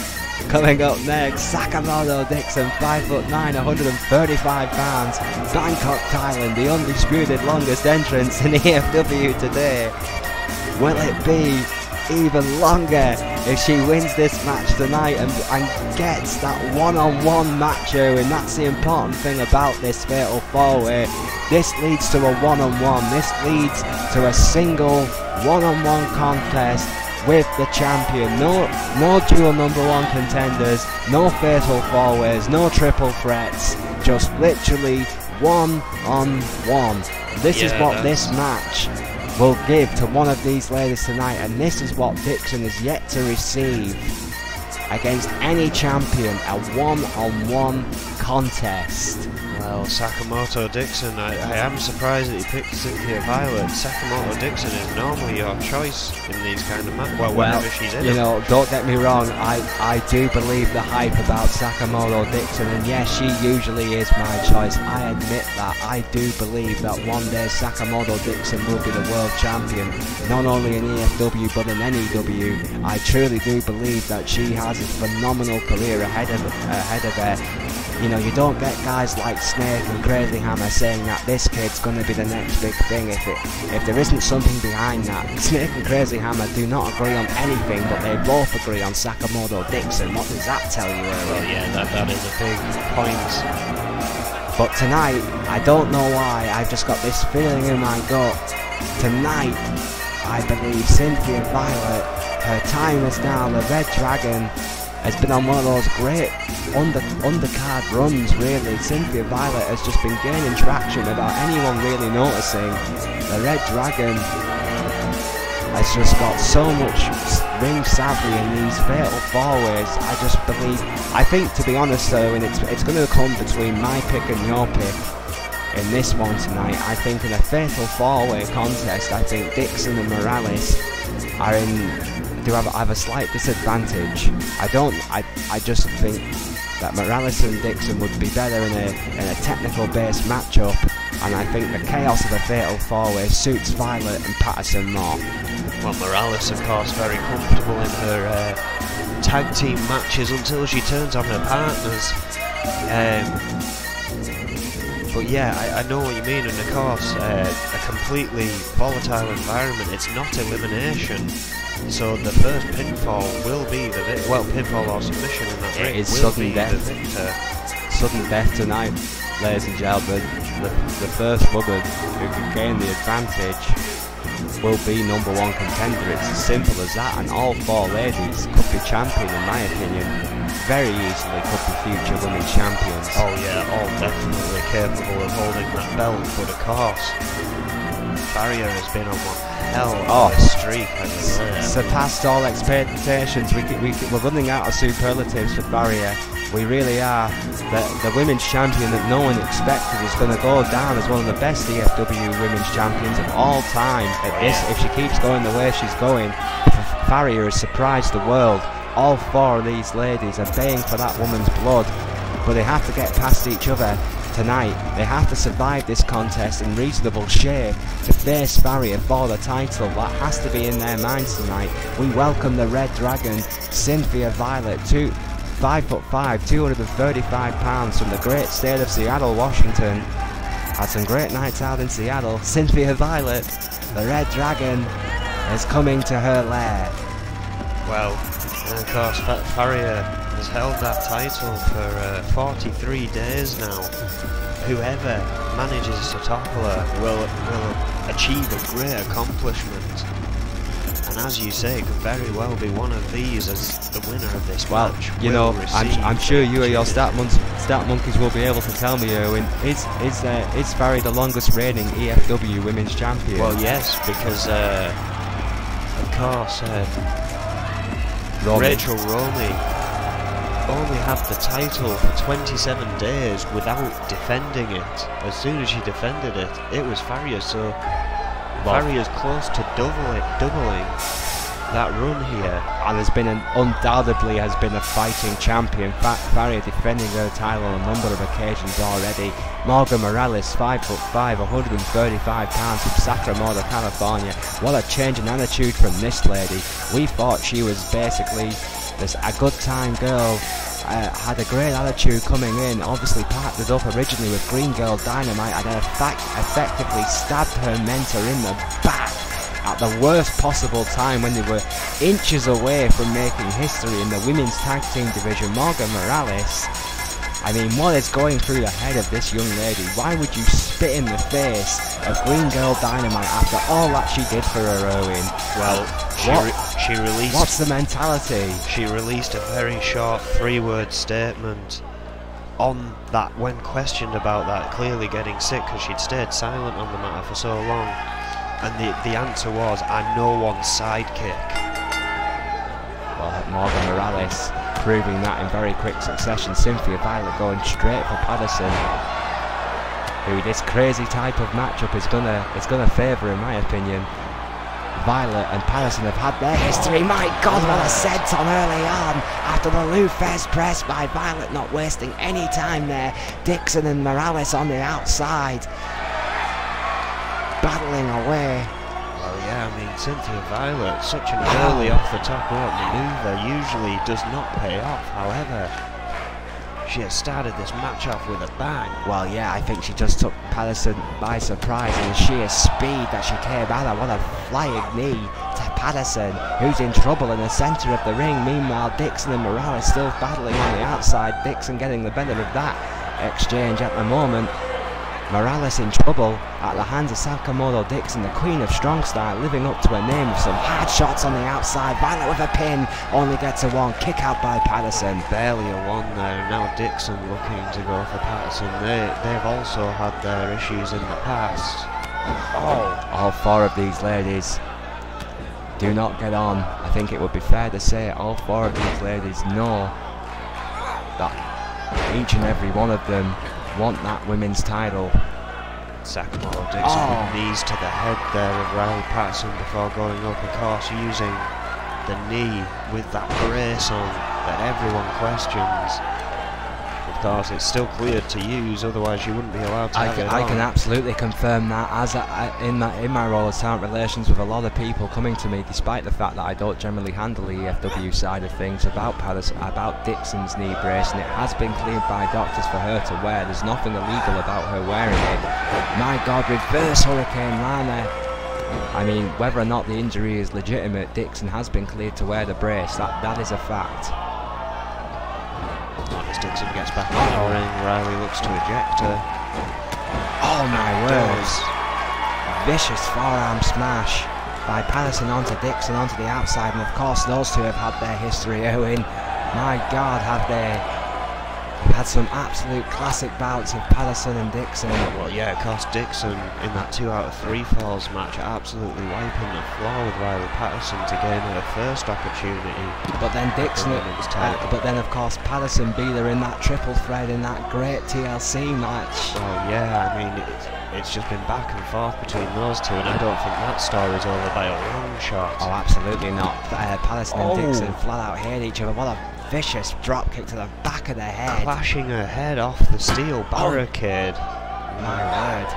coming up next, Sakamoto Dixon, 5'9", 135 pounds, Bangkok, Thailand, the undisputed longest entrance in E.F.W. today. Will it be even longer if she wins this match tonight and gets that one-on-one match, and that's the important thing about this fatal four-way. This leads to a one-on-one. This leads to a single one-on-one contest with the champion. No dual #1 contenders, no fatal four-ways, no triple threats, just literally one-on-one. This is what this match will give to one of these ladies tonight, and this is what Dixon is yet to receive against any champion, a one-on-one contest. Well, Sakamoto Dixon, I am surprised that he picked Cynthia Violet. Sakamoto Dixon is normally your choice in these kind of matches. Well, whenever she's in. You know, don't get me wrong, I do believe the hype about Sakamoto Dixon, and yes, she usually is my choice. I admit that. I do believe that one day Sakamoto Dixon will be the world champion, not only in E.F.W. but in NEW. I truly do believe that she has a phenomenal career ahead of her. You know, you don't get guys like Snake and Crazy Hammer saying that this kid's going to be the next big thing if there isn't something behind that. Snake and Crazy Hammer do not agree on anything, but they both agree on Sakamoto Dixon. What does that tell you, Erwin? Well, yeah, that is a big point. But tonight, I don't know why, I've just got this feeling in my gut. Tonight, I believe Cynthia Violet, her time is now. The Red Dragon has been on one of those great undercard runs, really. Cynthia Violet has just been gaining traction without anyone really noticing. The Red Dragon has just got so much ring savvy in these fatal four-ways. I think, to be honest though, and it's going to come between my pick and your pick. in this one tonight. I think in a fatal four-way contest, I think Dixon and Morales are have a slight disadvantage. I just think that Morales and Dixon would be better in a technical-based matchup, and I think the chaos of a fatal four-way suits Violet and Patterson more. Well, Morales, of course, very comfortable in her tag team matches until she turns on her partners. But yeah, I know what you mean, and of course, a completely volatile environment. It's not elimination, so the first pinfall will be the pinfall or submission in that ring will be the victor. Sudden death tonight, ladies and gentlemen. The first woman who can gain the advantage will be #1 contender. It's as simple as that, and all four ladies could be champion, in my opinion. Very easily could be future women's champions. Oh yeah, all definitely capable of holding that belt, but of course, Barrier has been on one hell of a streak. Surpassed all expectations. We're running out of superlatives for Barrier. We really are. The women's champion that no one expected is going to go down as one of the best E.F.W. women's champions of all time. If she keeps going the way she's going, Barrier has surprised the world. All four of these ladies are baying for that woman's blood, but they have to get past each other tonight. They have to survive this contest in reasonable shape to face Barrier for the title. That has to be in their minds tonight. We welcome the Red Dragon, Cynthia Violet, 5'5", 235 pounds, from the great state of Seattle, Washington. Had some great nights out in Seattle. Cynthia Violet, the Red Dragon, is coming to her lair. Well, and of course, Barrier has held that title for 43 days now. Whoever manages to topple her will achieve a great accomplishment. And as you say, it could very well be one of these as the winner of this match. You know, I'm sure you or your stat monkeys will be able to tell me, Erwin, is Barry the longest reigning E.F.W. women's champion? Well, yes, because of course Rachel Romey only had the title for 27 days without defending it. As soon as she defended it, it was Farrier, so Farrier's close to doubling that run here. And undoubtedly has been a fighting champion. Farrier defending her title on a number of occasions already. Morgan Morales, 5'5", 135 pounds, from Sacramento, California. What a change in attitude from this lady. We thought she was basically a good time girl. Had a great attitude coming in, obviously partnered up originally with Green Girl Dynamite, and effectively stabbed her mentor in the back at the worst possible time when they were inches away from making history in the women's tag team division. Morgan Morales, I mean, what is going through the head of this young lady? Why would you spit in the face of Green Girl Dynamite after all that she did for her, Owen? Well, she released... What's the mentality? She released a very short 3-word statement on that when questioned about that, clearly getting sick because she'd stayed silent on the matter for so long. And the answer was, I'm no one's sidekick. Well, Morgan Morales proving that in very quick succession. Cynthia Violet going straight for Patterson, who this crazy type of matchup is gonna favour, in my opinion. Violet and Patterson have had their history. My God, what a senton early on after the Lou Fez press by Violet, not wasting any time there. Dixon and Morales on the outside, battling away. Well, yeah, I mean, Cynthia Violet, such an early off-the-top rope manoeuvre usually does not pay off. However, she has started this match off with a bang. Well, yeah, I think she just took Patterson by surprise, and the sheer speed that she came at her. What a flying knee to Patterson, who's in trouble in the centre of the ring. Meanwhile, Dixon and Morales still battling on the outside. Dixon getting the better of that exchange at the moment. Morales in trouble at the hands of Sakamoto Dixon, the queen of strong style, living up to her name with some hard shots on the outside. Violet with a pin, only gets a one. Kick out by Patterson. Barely a one there. Now Dixon looking to go for Patterson. They've also had their issues in the past. Oh, all four of these ladies do not get on. I think it would be fair to say all four of these ladies know that each and every one of them want that women's title. Sakamaro Dixon knees to the head there of Riley Patterson before going up, of course, using the knee with that brace on that everyone questions. Of course, it's still cleared to use, otherwise you wouldn't be allowed to have it on. I can absolutely confirm that, as in my role as talent relations with a lot of people coming to me, despite the fact that I don't generally handle the E.F.W side of things, about Dixon's knee brace, and it has been cleared by doctors for her to wear. There's nothing illegal about her wearing it. My God, reverse Hurricane Rana. I mean, whether or not the injury is legitimate, Dixon has been cleared to wear the brace. That is a fact. As Dixon gets back in the ring, Riley looks to eject her. Oh my word! Vicious forearm smash by Patterson onto Dixon onto the outside, and of course those two have had their history, Owen. My God, have they? We've had some absolute classic bouts of Patterson and Dixon. Well, yeah, of course, Dixon in that 2 out of 3 falls match absolutely wiping the floor with Riley Patterson to gain her first opportunity. But then Dixon, but then of course Patterson beat her in that triple threat in that great TLC match. Well, yeah, I mean it's just been back and forth between those two, and I don't think that story's over by a long shot. Oh, absolutely not. Patterson and Dixon flat out hate each other. What a vicious drop kick to the back of the head. Clashing her head off the steel barricade. My word.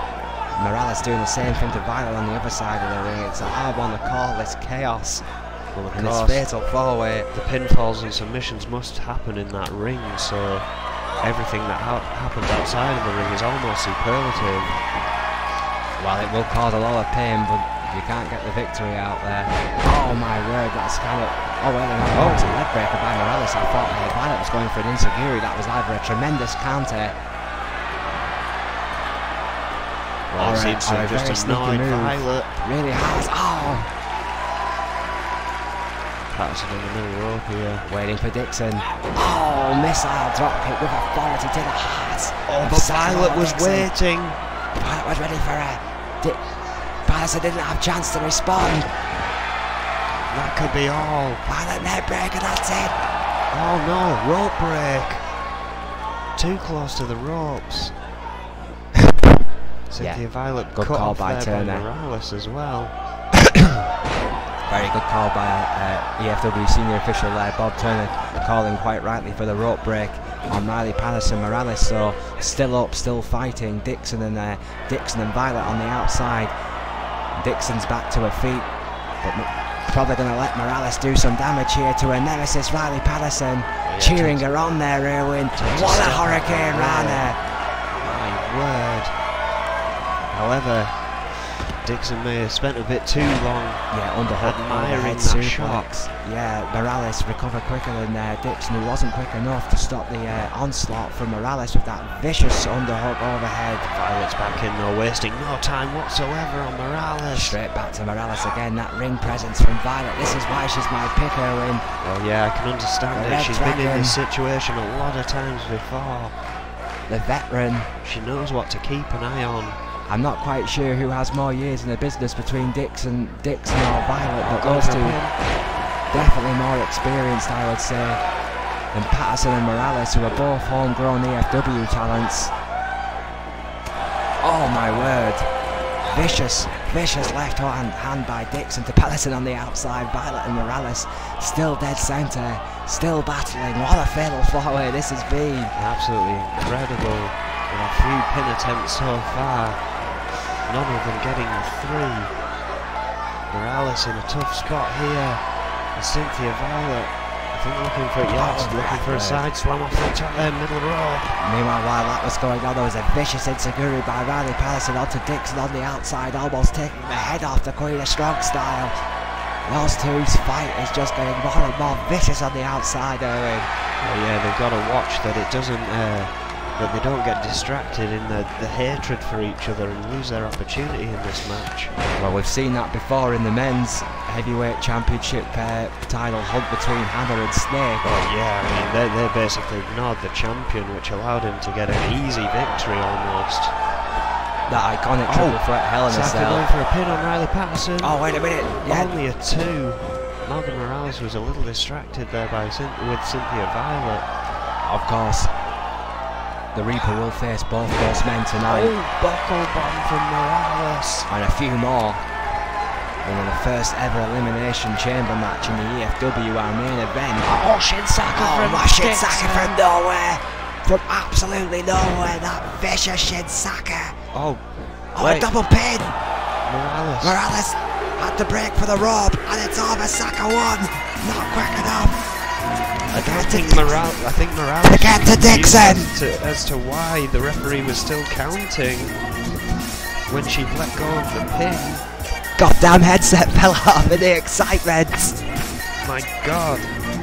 Morales doing the same thing to Violet on the other side of the ring. It's a hard one to call this chaos. Well, of and course, this fatal four-way. The pinfalls and submissions must happen in that ring, so everything that happens outside of the ring is almost superlative. Well, it will cause a lot of pain, but you can't get the victory out there. Oh my word, that's kind of... Oh well, it's a leg breaker by Morales. I thought Violet was going for an enziguri. That was either a tremendous counter or it seems to have just annoyed Violet. Really has. Oh! Patterson in the middle rope here. Waiting for Dixon. Oh, missile dropkick with authority to the heart. Oh, but Violet was waiting. Violet was ready for her. Patterson didn't have a chance to respond. That could be all. Violet neck breaker, that's it. Oh no, rope break. Too close to the ropes. Cynthia Violet good cut call off by there Turner. by Morales as well. Very good call by E.F.W senior official there, Bob Turner, calling quite rightly for the rope break on Riley Patterson. Morales, so still up, still fighting. Dixon and Violet on the outside. Dixon's back to her feet, but probably going to let Morales do some damage here to her nemesis Riley Patterson. Cheering her on there, Erwin. What a Hurricane Rana! My word. However, Dixon may have spent a bit too long admiring that shot. Yeah, Morales recovered quicker than Dixon, who wasn't quick enough to stop the onslaught from Morales with that vicious underhook overhead. Violet's back in though, wasting no time whatsoever on Morales. Straight back to Morales again, that ring presence from Violet. This is why she's my pick, Owen. Well, yeah, I can understand it. She's been in this situation a lot of times before. The veteran. She knows what to keep an eye on. I'm not quite sure who has more years in the business between Dixon or Violet, but those two definitely more experienced, I would say, than Patterson and Morales, who are both homegrown E.F.W talents. Oh my word. Vicious left hand by Dixon to Patterson on the outside. Violet and Morales still dead centre, still battling. What a fatal four-way this has been. Absolutely incredible. With a few pin attempts so far. None of them getting the 3. Morales in a tough spot here. And Cynthia Violet, I think looking for a side slam off the top middle rope. Meanwhile, while that was going on, there was a vicious enziguri by Riley Patterson onto Dixon on the outside, almost taking the head off the Queen of Strong style. Those two's fight is just getting more and more vicious on the outside, Owen. Oh yeah, they've got to watch that it doesn't... that they don't get distracted in the hatred for each other and lose their opportunity in this match. Well, we've seen that before in the men's heavyweight championship title hunt between Hammer and Snake. Well, yeah, I mean, they basically ignored the champion, which allowed him to get an easy victory almost. That iconic triple threat Hell in a Cell. Going for a pin on Riley Patterson. Oh, wait a minute. Yeah. Only a 2. Morgan Morales was a little distracted there with Cynthia Violet. Of course. the Reaper will face both those men tonight. Oh, buckle bomb from Morales. And a few more. In the first ever Elimination Chamber match in the E.F.W. our main event. Oh, Shinsaka from nowhere. From absolutely nowhere, that vicious Shinsaka. Oh, a double pin. Morales had to break for the rope, and it's over. Saka won. Not quick enough. I think Morales to get to Dixon. As to why the referee was still counting when she let go of the pin. Goddamn headset fell off in the excitement. My God,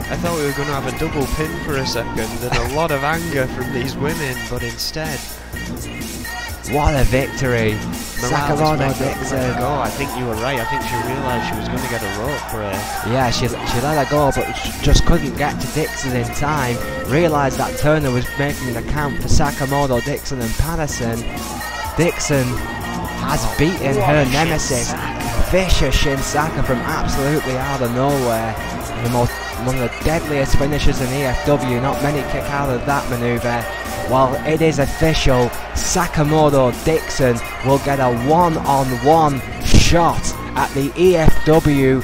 I thought we were going to have a double pin for a second and a lot of anger from these women, but instead, what a victory! Morales Dixon. Go. I think you were right. I think she realised she was going to get a rope break. Yeah, she let her go, but she just couldn't get to Dixon in time. Realised that Turner was making the count for Sakamoto, Dixon and Patterson. Dixon has beaten her nemesis, vicious Shinsaka, from absolutely out of nowhere. One of the deadliest finishers in E.F.W. Not many kick out of that manoeuvre. Well, it is official. Sakamoto Dixon will get a one-on-one shot at the E.F.W.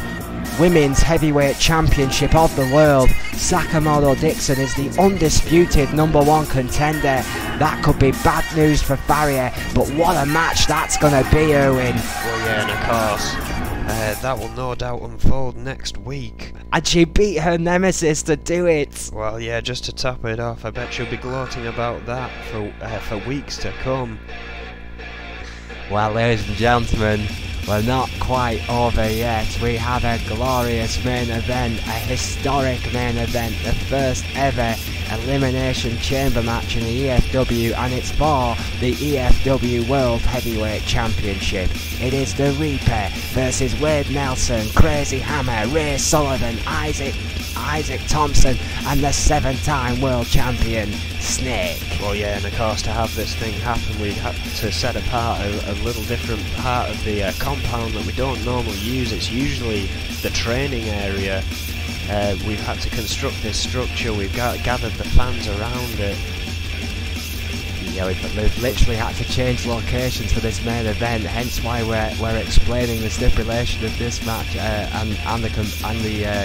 Women's Heavyweight Championship of the world. Sakamoto Dixon is the undisputed #1 contender. That could be bad news for Farrier, but what a match that's going to be, Erwin. Well, yeah, and of course, that will no doubt unfold next week. And she beat her nemesis to do it. Well, yeah, just to top it off, I bet she'll be gloating about that for weeks to come. Well, ladies and gentlemen, we're not quite over yet. We have a glorious main event, a historic main event, the first ever Elimination Chamber match in the E.F.W, and it's for the E.F.W World Heavyweight Championship. It is the Reaper versus Wade Nelson, Crazy Hammer, Ray Sullivan, Isaac Thompson, and the 7-time world champion, Snake. Well, yeah, and of course, to have this thing happen, we had to set apart a little different part of the compound that we don't normally use. It's usually the training area. We've had to construct this structure, we've gathered the fans around it. Yeah, we've literally had to change locations for this main event, hence why we're explaining the stipulation of this match and the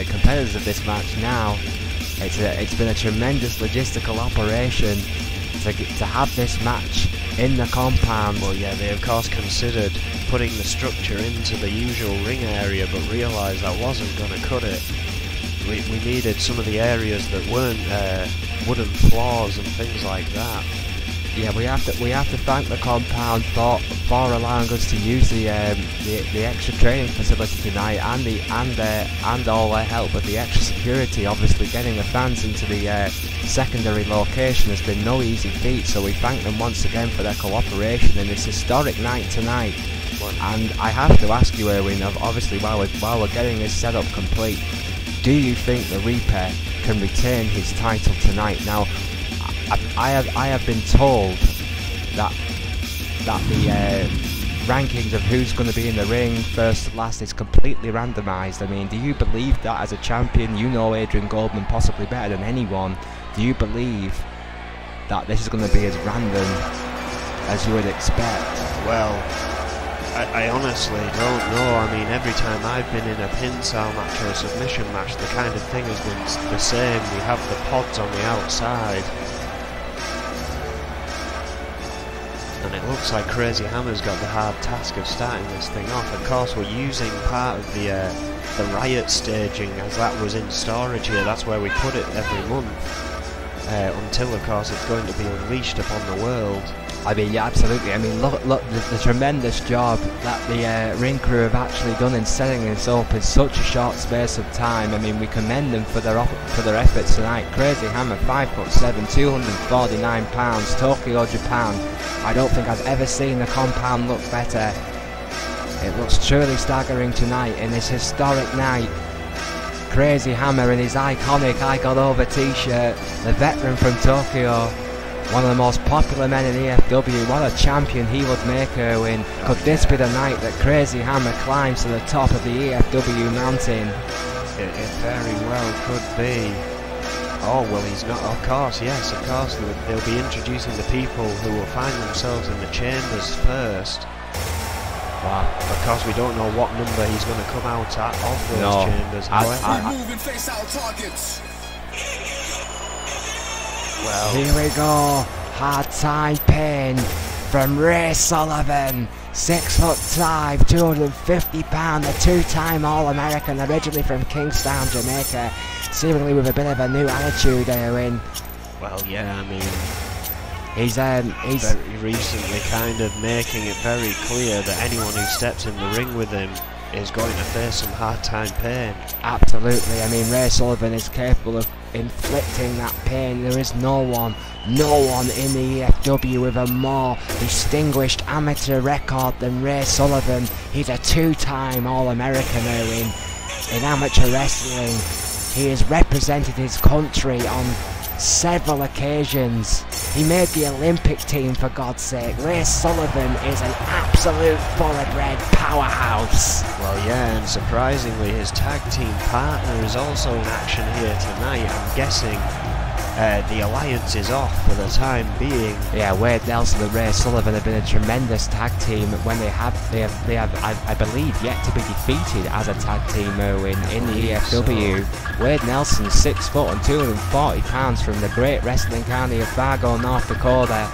competitors of this match now. It's been a tremendous logistical operation to have this match in the compound. Well, yeah, they of course considered putting the structure into the usual ring area, but realised that wasn't going to cut it. We needed some of the areas that weren't wooden floors and things like that. Yeah, we have to thank the compound for allowing us to use the extra training facility tonight, and all their help with the extra security. Obviously, getting the fans into the secondary location has been no easy feat. So we thank them once again for their cooperation in this historic night tonight. And I have to ask you, Erwin, obviously while we're getting this setup complete, do you think the Reaper can retain his title tonight? Now, I have been told that the rankings of who's going to be in the ring first to last is completely randomised. I mean, do you believe that as a champion? You know Adrian Goldman possibly better than anyone. Do you believe that this is going to be as random as you would expect? Well, I honestly don't know. I mean, every time I've been in a pinstyle match or a submission match, the kind of thing has been the same. We have the pods on the outside, and it looks like Crazy Hammer's got the hard task of starting this thing off. Of course, we're using part of the Riot staging, as that was in storage here. That's where we put it every month, until, of course, it's going to be unleashed upon the world. I mean, yeah, absolutely. I mean, look the tremendous job that the ring crew have actually done in setting this up in such a short space of time. I mean, we commend them for their efforts tonight. Crazy Hammer, 5'7", 249 pounds, Tokyo, Japan. I don't think I've ever seen the compound look better. It looks truly staggering tonight in this historic night. Crazy Hammer in his iconic I Got Over t-shirt, the veteran from Tokyo. One of the most popular men in E.F.W. What a champion he would make, Erwin. Could this be the night that Crazy Hammer climbs to the top of the E.F.W. mountain? It very well could be. Oh, well, he's not, of course, yes, of course, they'll be introducing the people who will find themselves in the chambers first. Wow. Of course, we don't know what number he's going to come out at of those chambers. Well, here we go. Hard time pin from Ray Sullivan. 6'5", 250 pound, the two-time All-American, originally from Kingstown, Jamaica. Seemingly with a bit of a new attitude in. Well, yeah, I mean, he's very recently kind of making it very clear that anyone who steps in the ring with him is going to face some hard time pain. Absolutely. I mean, Ray Sullivan is capable of inflicting that pain. There is no one in the E.F.W. with a more distinguished amateur record than Ray Sullivan. He's a two-time All-American in amateur wrestling. He has represented his country on several occasions. He made the Olympic team, for God's sake. Ray Sullivan is an absolute thoroughbred powerhouse. Well, yeah, and surprisingly his tag team partner is also in action here tonight. I'm guessing the alliance is off for the time being. Yeah, Wade Nelson and Ray Sullivan have been a tremendous tag team when they have I believe, yet to be defeated as a tag team in the E.F.W. So. Wade Nelson, 6 foot and 240 pounds from the great wrestling county of Fargo, North Dakota.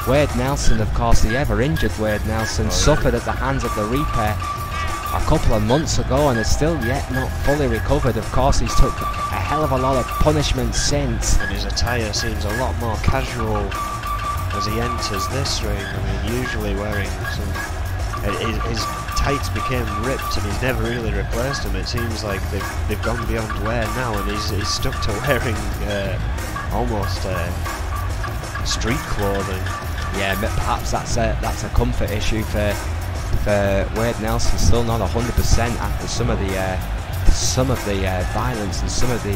Wade Nelson, of course, the ever injured Wade Nelson, suffered at the hands of the Reaper a couple of months ago and is still yet not fully recovered. Of course, he's took a hell of a lot of punishment since. And his attire seems a lot more casual as he enters this ring. I mean, usually wearing some... His tights became ripped and he's never really replaced them. It seems like they've gone beyond wear now and he's stuck to wearing almost street clothing. Yeah, but perhaps that's a comfort issue for Wade Nelson. Still not 100% after some of the violence and some of the.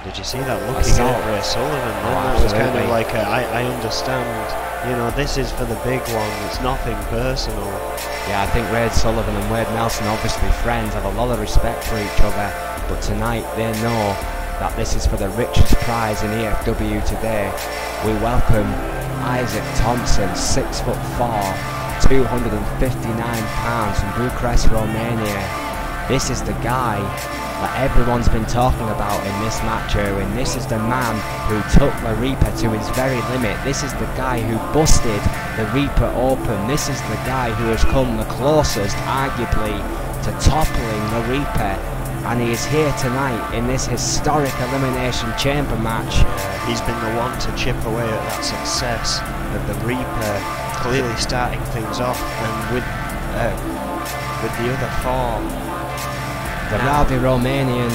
Did you see that looking at Ray Sullivan? That was kind of like I understand. You know, this is for the big one. It's nothing personal. Yeah, I think Ray Sullivan and Wade Nelson, obviously friends, have a lot of respect for each other. But tonight they know that this is for the richest prize in E.F.W. today. We welcome Isaac Thompson, 6'4", 259 pounds from Bucharest, Romania. This is the guy that everyone's been talking about in this match, Erwin. This is the man who took the Reaper to his very limit. This is the guy who busted the Reaper open. This is the guy who has come the closest, arguably, to toppling the Reaper. And he is here tonight in this historic Elimination Chamber match. He's been the one to chip away at that success of the Reaper, clearly starting things off, and with the other four, the rowdy Romanian,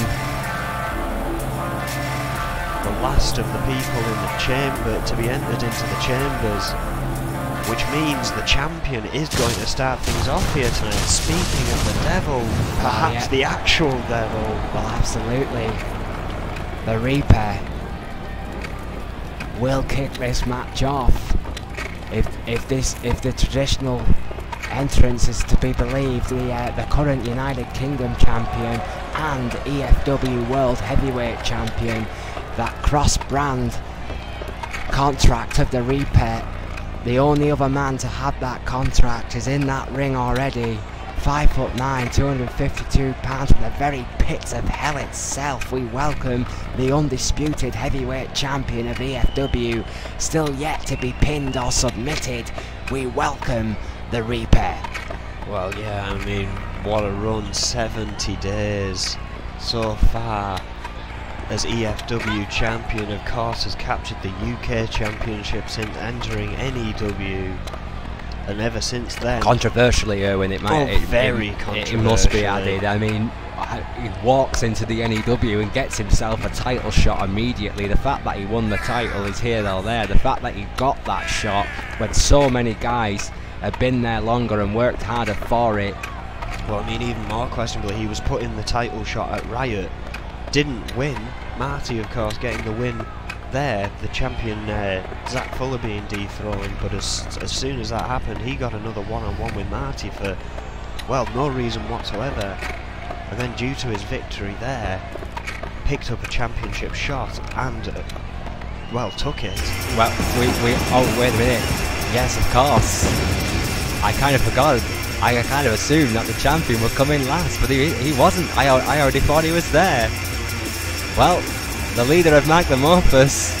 the last of the people in the chamber to be entered into the chambers, which means the champion is going to start things off here tonight. Speaking of the devil, perhaps the actual devil. Well, absolutely. The Reaper will kick this match off. If the traditional entrance is to be believed, the current United Kingdom champion and E.F.W. World Heavyweight champion, that cross-brand contract of the Reaper, the only other man to have that contract is in that ring already. 5'9", 252 pounds from the very pits of hell itself. We welcome the undisputed heavyweight champion of E.F.W, still yet to be pinned or submitted. We welcome the Reaper. Well, yeah, I mean, what a run, 70 days so far as E.F.W champion. Of course, has captured the UK championship since entering NEW, and ever since then, controversially, Erwin, it must be added. I mean, he walks into the NEW and gets himself a title shot immediately. The fact that he won the title is here or there. The fact that he got that shot when so many guys have been there longer and worked harder for it. Well, I mean, even more questionably, he was put in the title shot at Riot, didn't win. Marty, of course, getting the win there, the champion Zach Fuller being dethroned, but as soon as that happened, he got another one-on-one with Marty for, well, no reason whatsoever. And then due to his victory there, picked up a championship shot and, well, took it. Well, oh, wait a minute. Yes, of course. I kind of forgot. I kind of assumed that the champion would come in last, but he wasn't. I already thought he was there. Well, the leader of Magnum Opus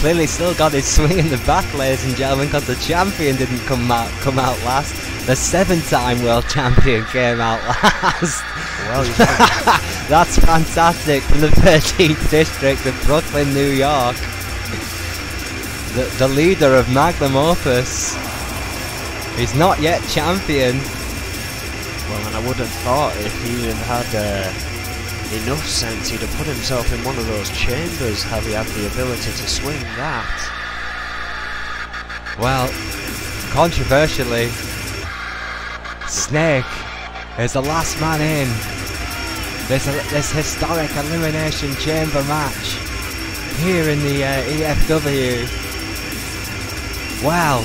clearly still got his swing in the back, ladies and gentlemen, because the champion didn't come out last. The 7-time world champion came out last. Well, that's fantastic from the 13th district of Brooklyn, New York. The leader of Magnum Opus. He's not yet champion. Well, and I would have thought if he had enough sense, he'd have put himself in one of those chambers, have he had the ability to swing that. Well, controversially, Snake is the last man in this historic elimination chamber match here in the E.F.W. Well,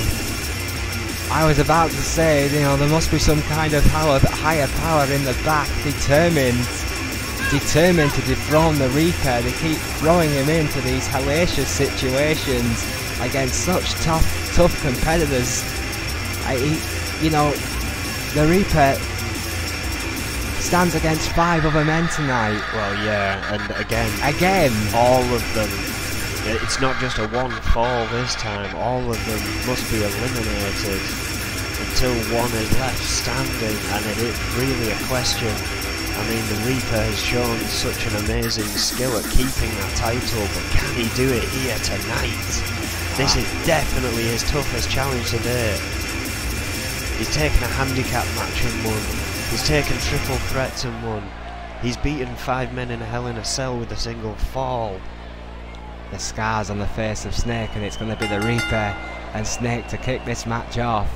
I was about to say, you know, there must be some kind of higher power in the back, determined to dethrone the Reaper. They keep throwing him into these hellacious situations against such tough competitors. You know, the Reaper stands against 5 other men tonight. Well, yeah, and again, all of them. It's not just a one fall this time. All of them must be eliminated until one is left standing, and it is really a question. I mean, the Reaper has shown such an amazing skill at keeping that title, but can he do it here tonight? This is definitely his toughest challenge today. He's taken a handicap match and won. He's taken triple threats and won. He's beaten 5 men in a Hell in a Cell with a single fall. The scars on the face of Snake, and it's going to be the Reaper and Snake to kick this match off.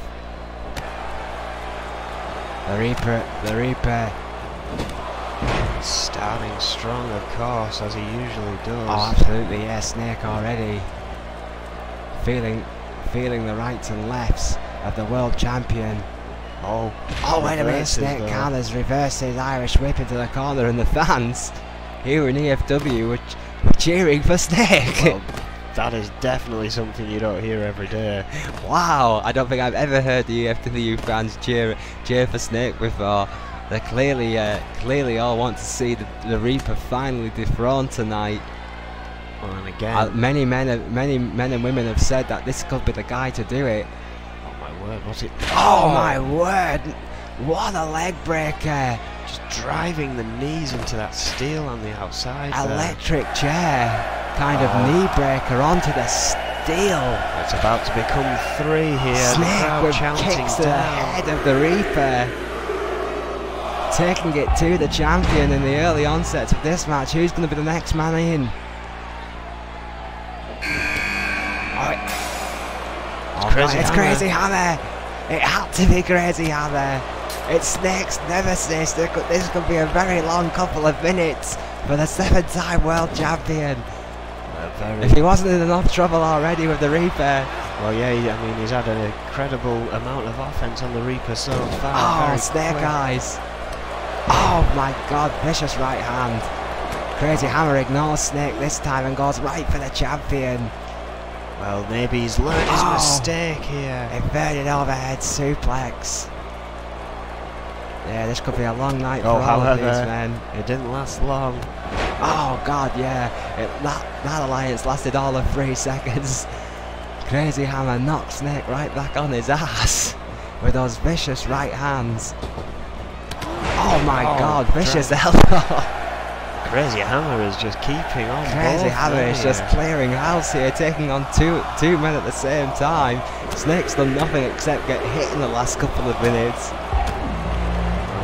The Reaper starting strong, of course, as he usually does. Oh, absolutely, yeah. Snake already feeling the rights and lefts of the world champion. Oh, wait a minute, Snake Carter's reversed his Irish whip into the corner, and the fans here in E.F.W. were cheering for Snake. Well, that is definitely something you don't hear every day. Wow, I don't think I've ever heard the E.F.W. fans cheer for Snake before. They clearly all want to see the Reaper finally dethroned tonight. Well, and again, many men and women have said that this could be the guy to do it. Oh my word, what's it? Oh my word! What a leg breaker! Just driving the knees into that steel on the outside. Electric chair, kind of knee breaker onto the steel. It's about to become 3 here. Snake with kicks to the head of the Reaper, taking it to the champion in the early onset of this match. Who's going to be the next man in? It's Crazy Hammer. It had to be Crazy Hammer. It's Snake's nemesis. This could be a very long couple of minutes for the 7-time world champion. If he wasn't in enough trouble already with the Reaper. Well, yeah, I mean, he's had an incredible amount of offense on the Reaper so far. Oh, Snake Eyes. Oh my god, vicious right hand. Crazy Hammer ignores Snake this time and goes right for the champion. Well, maybe he's learned his mistake here. Inverted overhead suplex. Yeah, this could be a long night for all of these men. It didn't last long. Oh god, yeah. That alliance lasted all of 3 seconds. Crazy Hammer knocked Snake right back on his ass with those vicious right hands. Oh my god, vicious elbow. Crazy Hammer is just keeping on. Crazy Hammer is just clearing house here, taking on two men at the same time. Snake's done nothing except get hit in the last couple of minutes.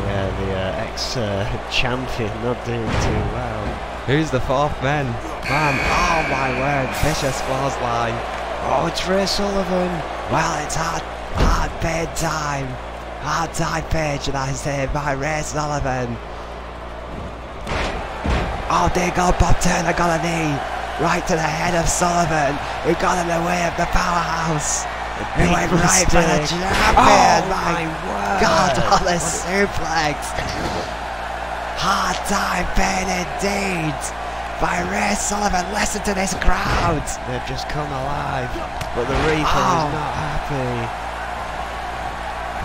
Yeah, the ex-champion not doing too well. Who's the 4th man? Oh my word, vicious clothesline. Oh, it's Ray Sullivan. Well, it's hard paid time. Hard time paid, should I say, by Ray Sullivan. Oh dear God, Bob Turner got a knee right to the head of Sullivan, who got in the way of the powerhouse. He went right for the champion. Oh my God, what a suplex. Hard time pain indeed. by Ray Sullivan. Listen to this crowd. They've just come alive, but the Reaper is not happy.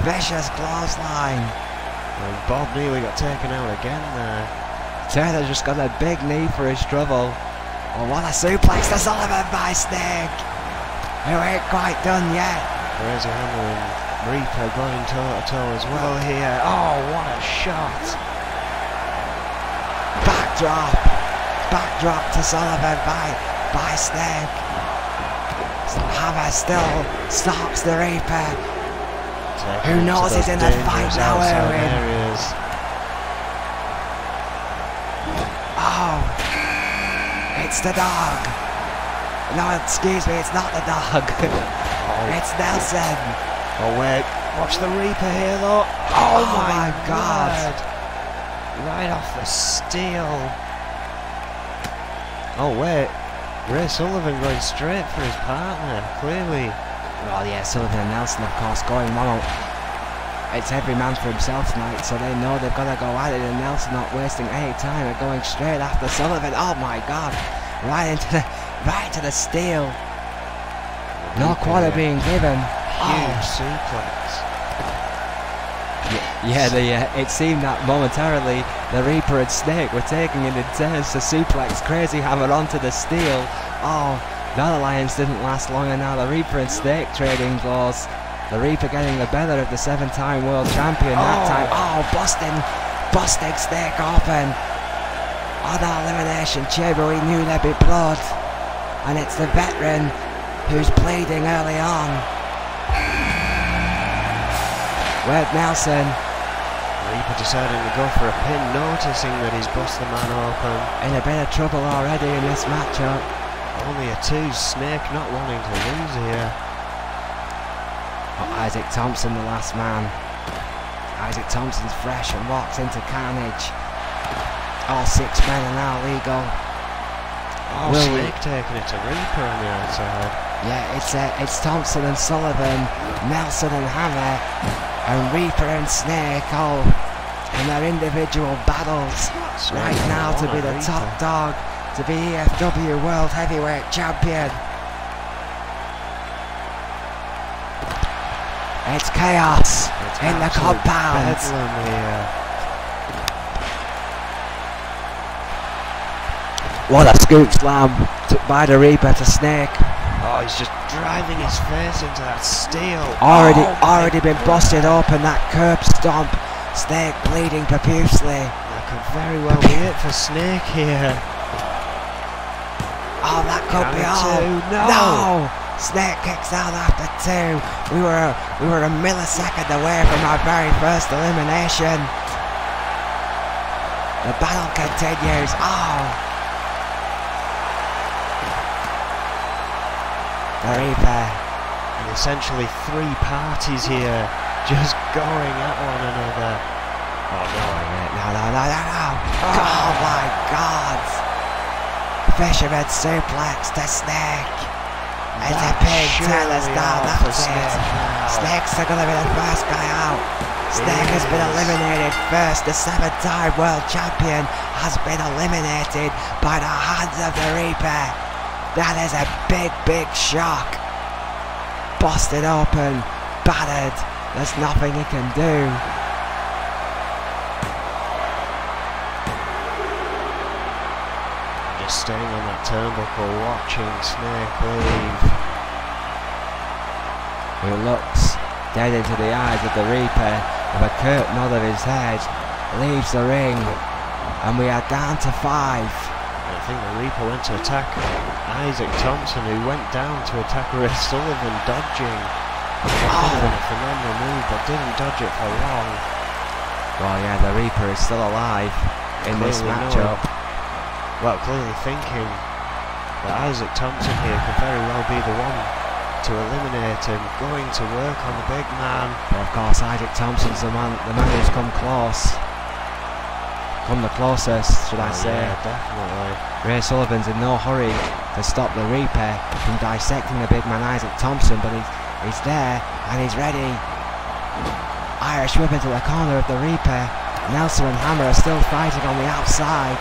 Vicious clothesline. And Bob nearly got taken out again there. Turner just got a big knee for his trouble. Oh, what a suplex to Sullivan by Snake. Who ain't quite done yet. Crazy Hammer and Reaper going toe-to-toe as well here. Oh, what a shot. Backdrop to Sullivan by Snake. Hammer still stops the Reaper. Who knows he's in the fight now, Erwin? Oh, it's the dog. No, excuse me, it's not the dog. It's Nelson. Oh wait, watch the Reaper here though. Oh my God. Right off the steel. Oh wait, Ray Sullivan going straight for his partner, clearly. Well, yeah, Sullivan and Nelson, of course, going one. It's every man for himself tonight, so they know they've got to go at it, and Nelson not wasting any time and going straight after Sullivan. Oh my God, right to the steel. No quarter being given. Huge suplex. Yeah, it seemed that momentarily the Reaper and Snake were taking it in turns to suplex Crazy Hammer onto the steel. Oh, that alliance didn't last long, and now the Reaper and Snake trading blows. The Reaper getting the better of the 7-time world champion that time. Oh, busting Snake open. Oh, that elimination chamber, we knew there'd be blood. And it's the veteran who's bleeding early on. Where's Nelson? Reaper deciding to go for a pin, noticing that he's bust the man open. In a bit of trouble already in this matchup. Only a 2, Snake not wanting to lose here. Oh, Isaac Thompson, the last man. Isaac Thompson's fresh and walks into Carnage. All 6 men are now legal. Oh, Snake taking it to Reaper on the outside. Yeah, it's Thompson and Sullivan, Nelson and Hammer, and Reaper and Snake all in their individual battles right now to be the top dog, to be E.F.W. World Heavyweight Champion. It's chaos in the compound. What a scoop slam by the Reaper to Snake. Oh, he's just driving his face into that steel. Already been busted open, that curb stomp. Snake bleeding profusely. That could very well be it for Snake here. Oh, that could be all. No! Snake kicks out after 2. We were a millisecond away from our very first elimination. The battle continues. Oh! The Reaper. And essentially 3 parties here just going at one another. Oh no. No. Oh my God. Fisherman suplex to Snake. It's a big tennis down, that's it. Snake's going to be the first guy out. Snake has been eliminated first. The 7-time world champion has been eliminated by the hands of the Reaper. That is a big shock. Busted open, battered. There's nothing he can do. Just staying on that turnbuckle, watching Snake leave. Who looks dead into the eyes of the Reaper with a curt nod of his head, leaves the ring, and we are down to 5. I think the Reaper went to attack Isaac Thompson, who went down to attack Ray Sullivan, dodging. Could have been a phenomenal move, but didn't dodge it for long. Well, yeah, the Reaper is still alive in this matchup. Well, clearly thinking that Isaac Thompson here could very well be the one to eliminate him, going to work on the big man. But of course, Isaac Thompson's the man who's come close. Come the closest, should I say. Yeah, definitely. Ray Sullivan's in no hurry to stop the Reaper from dissecting the big man Isaac Thompson, but he's there and he's ready. Irish whip into the corner of the Reaper. Nelson and Hammer are still fighting on the outside.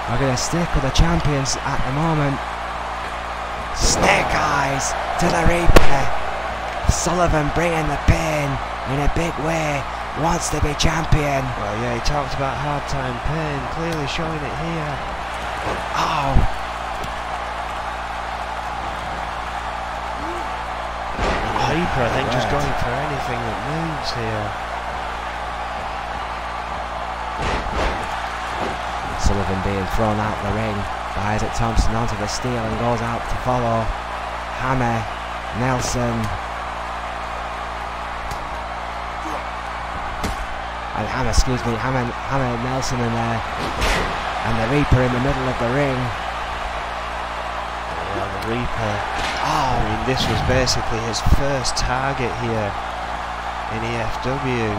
are going to stick with the champions at the moment. Snake eyes to the Reaper. Sullivan bringing the pain in a big way. Wants to be champion. Well, yeah, he talked about hard time pain, clearly showing it here. Oh. And Reaper, I think, just going for anything that moves here. Sullivan being thrown out the ring by Isaac Thompson onto the steel and goes out to follow. Hammer, Nelson, and Hammer, excuse me, Hammer, Nelson and the Reaper in the middle of the ring. Yeah, the Reaper. Oh, I mean, this was basically his first target here in E.F.W.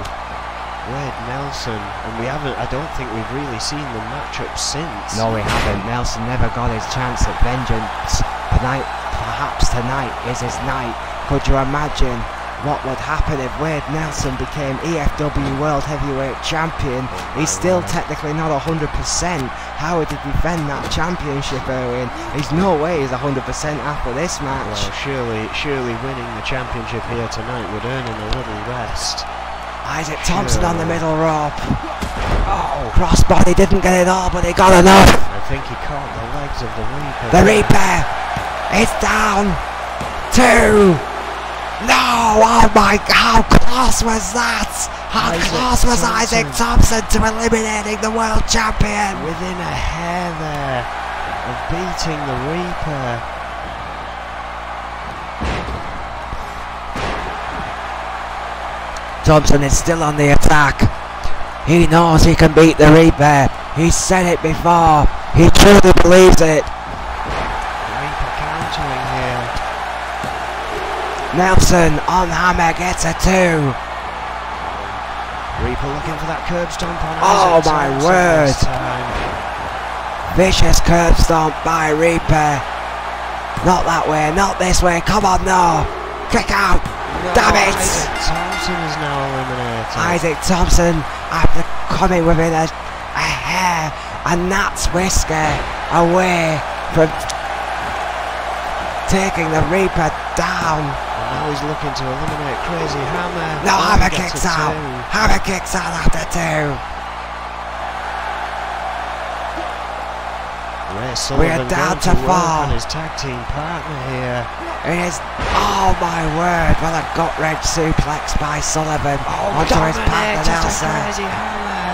Wade Nelson, and I don't think we've really seen the matchup since. no, we haven't. Nelson never got his chance at vengeance. Perhaps tonight is his night. Could you imagine what would happen if Wade Nelson became E.F.W. World Heavyweight Champion? He's still technically not 100%. How would he defend that championship, Erwin? There's no way he's 100% after this match. Well, surely winning the championship here tonight would earn him a little rest. Isaac Thompson on the middle rope. Oh, crossbody, didn't get it all, but he got enough. I think he caught the legs of the Reaper. The Reaper, it's down. 2. No, oh my God, how close was that? How close was Isaac Thompson to eliminating the world champion? Within a hair there of beating the Reaper. Thompson is still on the attack. He knows he can beat the Reaper. He's said it before. He truly believes it. Reaper countering here. Nelson on Hammer gets a 2. Reaper looking for that curb stomp on Oh Isaac my Thompson word. this time. Vicious curb stomp by Reaper. Not that way, not this way. Come on now. Kick out. No, Damn it. Isaac Thompson is now eliminated. Isaac Thompson after coming within a hair, and that's Whisker away from taking the Reaper down. And now he's looking to eliminate Crazy Hammer. No, Oh, Hammer he gets kicks a out. 2. Hammer kicks out after 2. Ray Sullivan down to going work 4. on his tag team partner here. It is, oh my word, what a gut wrench suplex by Sullivan onto his partner Nelson. Crazy Hammer.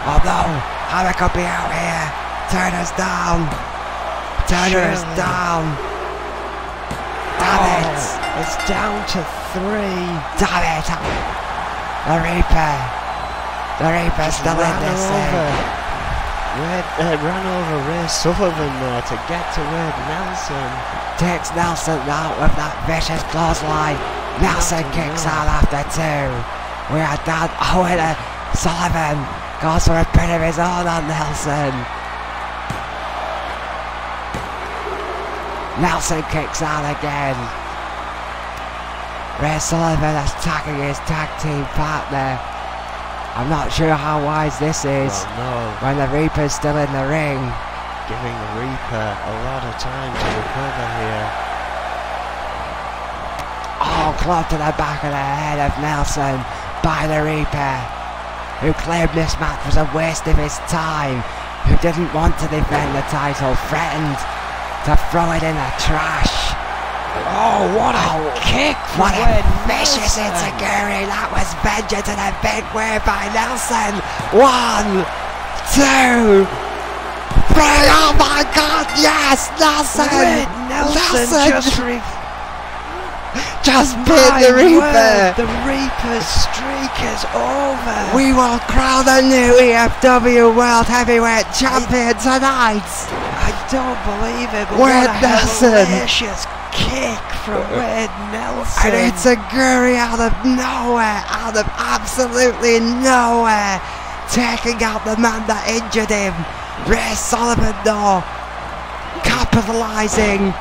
Oh no, Hammer could be out here. Turner's down. Turner is Surely. down. Damn it. It's down to 3. Damn it. The Reaper. The Reaper's still in this thing. Ran over Ray Sullivan there to get to Wade Nelson. Takes Nelson out with that vicious clothesline. Nelson kicks out after 2. We are down. Oh, and Sullivan goes for a bit of his own on Nelson. Nelson kicks out again. Ray Sullivan attacking his tag team partner. I'm not sure how wise this is Well, no, when the Reaper's still in the ring. giving the Reaper a lot of time to recover here. Oh, club to the back of the head of Nelson by the Reaper, who claimed this match was a waste of his time, who didn't want to defend the title, threatened to throw it in the trash. Oh, what a kick from What a Wade vicious Nelson. enziguri. That was vengeance in a big way by Nelson. 1, 2, 3. Oh my God, yes, Nelson. Wade Nelson just beat the Reaper. The Reaper's streak is over. We will crown a new E.F.W. World Heavyweight Champion tonight. I don't believe it, but Wade what a Nelson. hellacious kick from Wade Nelson. And it's a Guri out of nowhere, out of absolutely nowhere, taking out the man that injured him. Ray Sullivan though, capitalising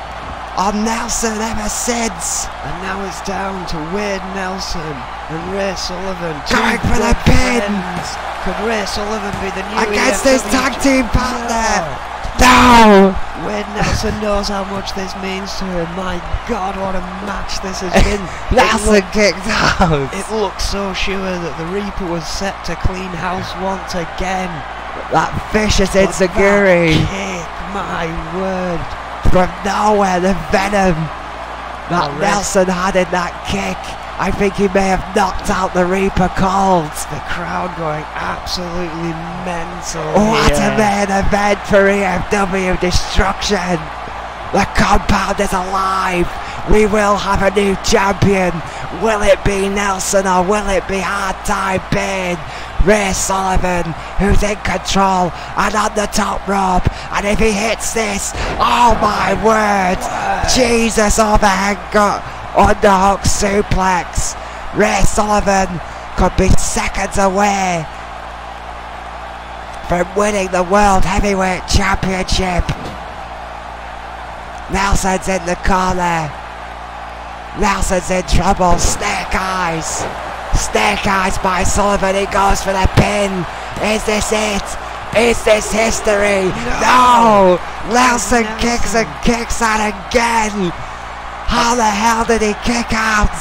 on Nelson ever since. And now it's down to Wade Nelson and Ray Sullivan. Going for the pin. Could Ray Sullivan be the new Against his E.F.W. tag team partner. No. No! Wade Nelson knows how much this means to him. My God, what a match this has been. Nelson kicked out. It looked so sure that the Reaper was set to clean house once again. That vicious But enziguri. that kick, my word. From nowhere, the venom that Oh, Nelson had in that kick. I think he may have knocked out the Reaper cold. The crowd going absolutely mental. What a here. main event for E.F.W. Destruction. The compound is alive. We will have a new champion. Will it be Nelson or will it be Hard Time Pain? Ray Sullivan, who's in control and on the top rope. And if he hits this, oh my word. Jesus, overhead underhook suplex. Ray Sullivan could be seconds away from winning the World Heavyweight Championship. Nelson's in the corner. Nelson's in trouble. Snake eyes. Snake eyes by Sullivan. He goes for the pin. Is this it? Is this history? No! Nelson kicks and kicks out again. How the hell did he kick out?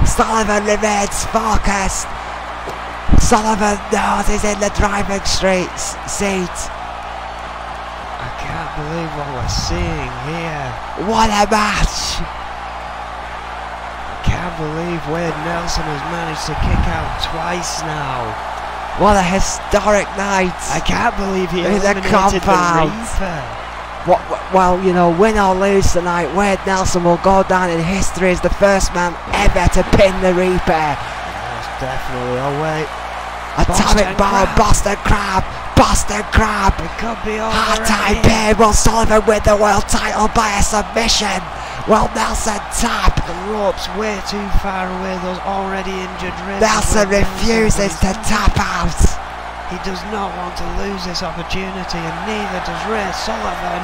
Sullivan remains focused. Sullivan knows he's in the driving seat. I can't believe what we're seeing here. What a match! I can't believe Wade Nelson has managed to kick out twice now. What a historic night! I can't believe he In the eliminated the compound. Reaper. Well, you know, win or lose tonight, Wade Nelson will go down in history as the first man ever to pin the Reaper. Most definitely. Oh wait, Atomic Bomb, Boston Crab, Boston Crab. it could be over. Hard Time right here. Pain. Will Sullivan win the world title by a submission? Will Nelson tap? The rope's way too far away. Those already injured ribs. Nelson Wade refuses to Nelson, tap out. He does not want to lose this opportunity, and neither does Ray Sullivan.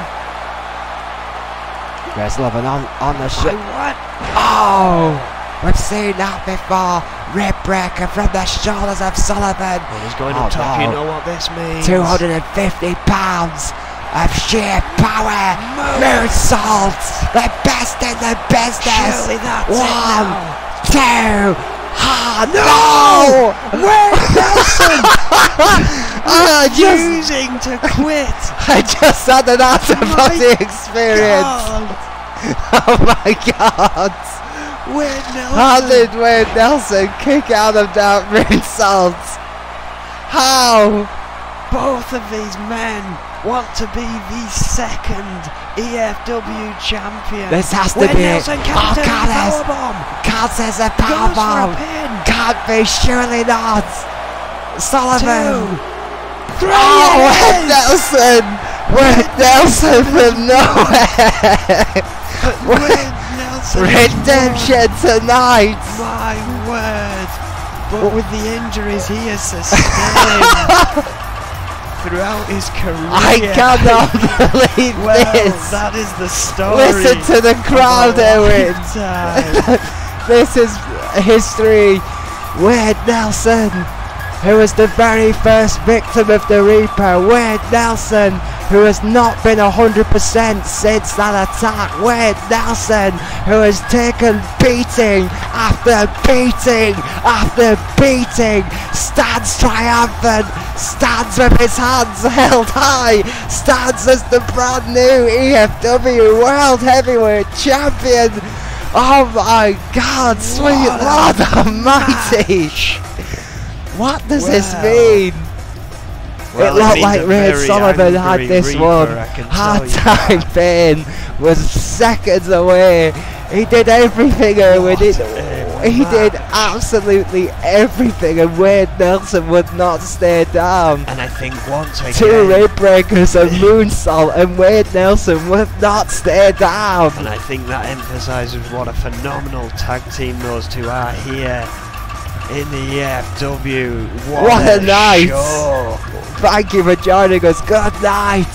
Ray Sullivan on the shot. What? Oh! We've seen that before. Rib breaker from the shoulders of Sullivan. Well, he's going Oh, up top. no. You know what this means. 250 pounds of sheer power. Moonsault. The best in the business. Surely that's it One, now. 2. No! Wade Nelson I refusing to quit. just had an out of body My experience. God. Oh my God! Wade Nelson. How did Wade Nelson kick out of that moonsault? How? Both of these men want to be the second E.F.W. champion. This has to Wade be Nelson it. can't do a Can't powerbomb. says a Goes for a powerbomb. pin. Can't be, surely not. Sullivan. 2, 3. Oh, it Wade is. Nelson! Wade Nelson from nowhere! Wade Nelson. Redemption tonight! My word. But with the injuries he has sustained throughout his career. I cannot believe Well, this! that is the story. Listen to the crowd, of a Owen! lifetime. This is history. Wade Nelson, who was the very first victim of the Reaper. Wade Nelson, who has not been 100% since that attack. Wade Nelson, who has taken beating after beating after beating, stands triumphant, stands with his hands held high, stands as the brand new E.F.W. World Heavyweight Champion. Oh my God, sweet Lord Almighty! What does this mean? Well, it looked means like a Ray very Sullivan had angry this Reaper, one. I can Hard tell you Time that. Pain was seconds away. He did everything, Owen. He did absolutely everything, and Wade Nelson would not stay down. And I think once again, 2 rib breakers and moonsault, and Wade Nelson would not stay down. and I think that emphasises what a phenomenal tag team those two are here in the E.F.W. What a night. show. Thank you for joining us. Good night.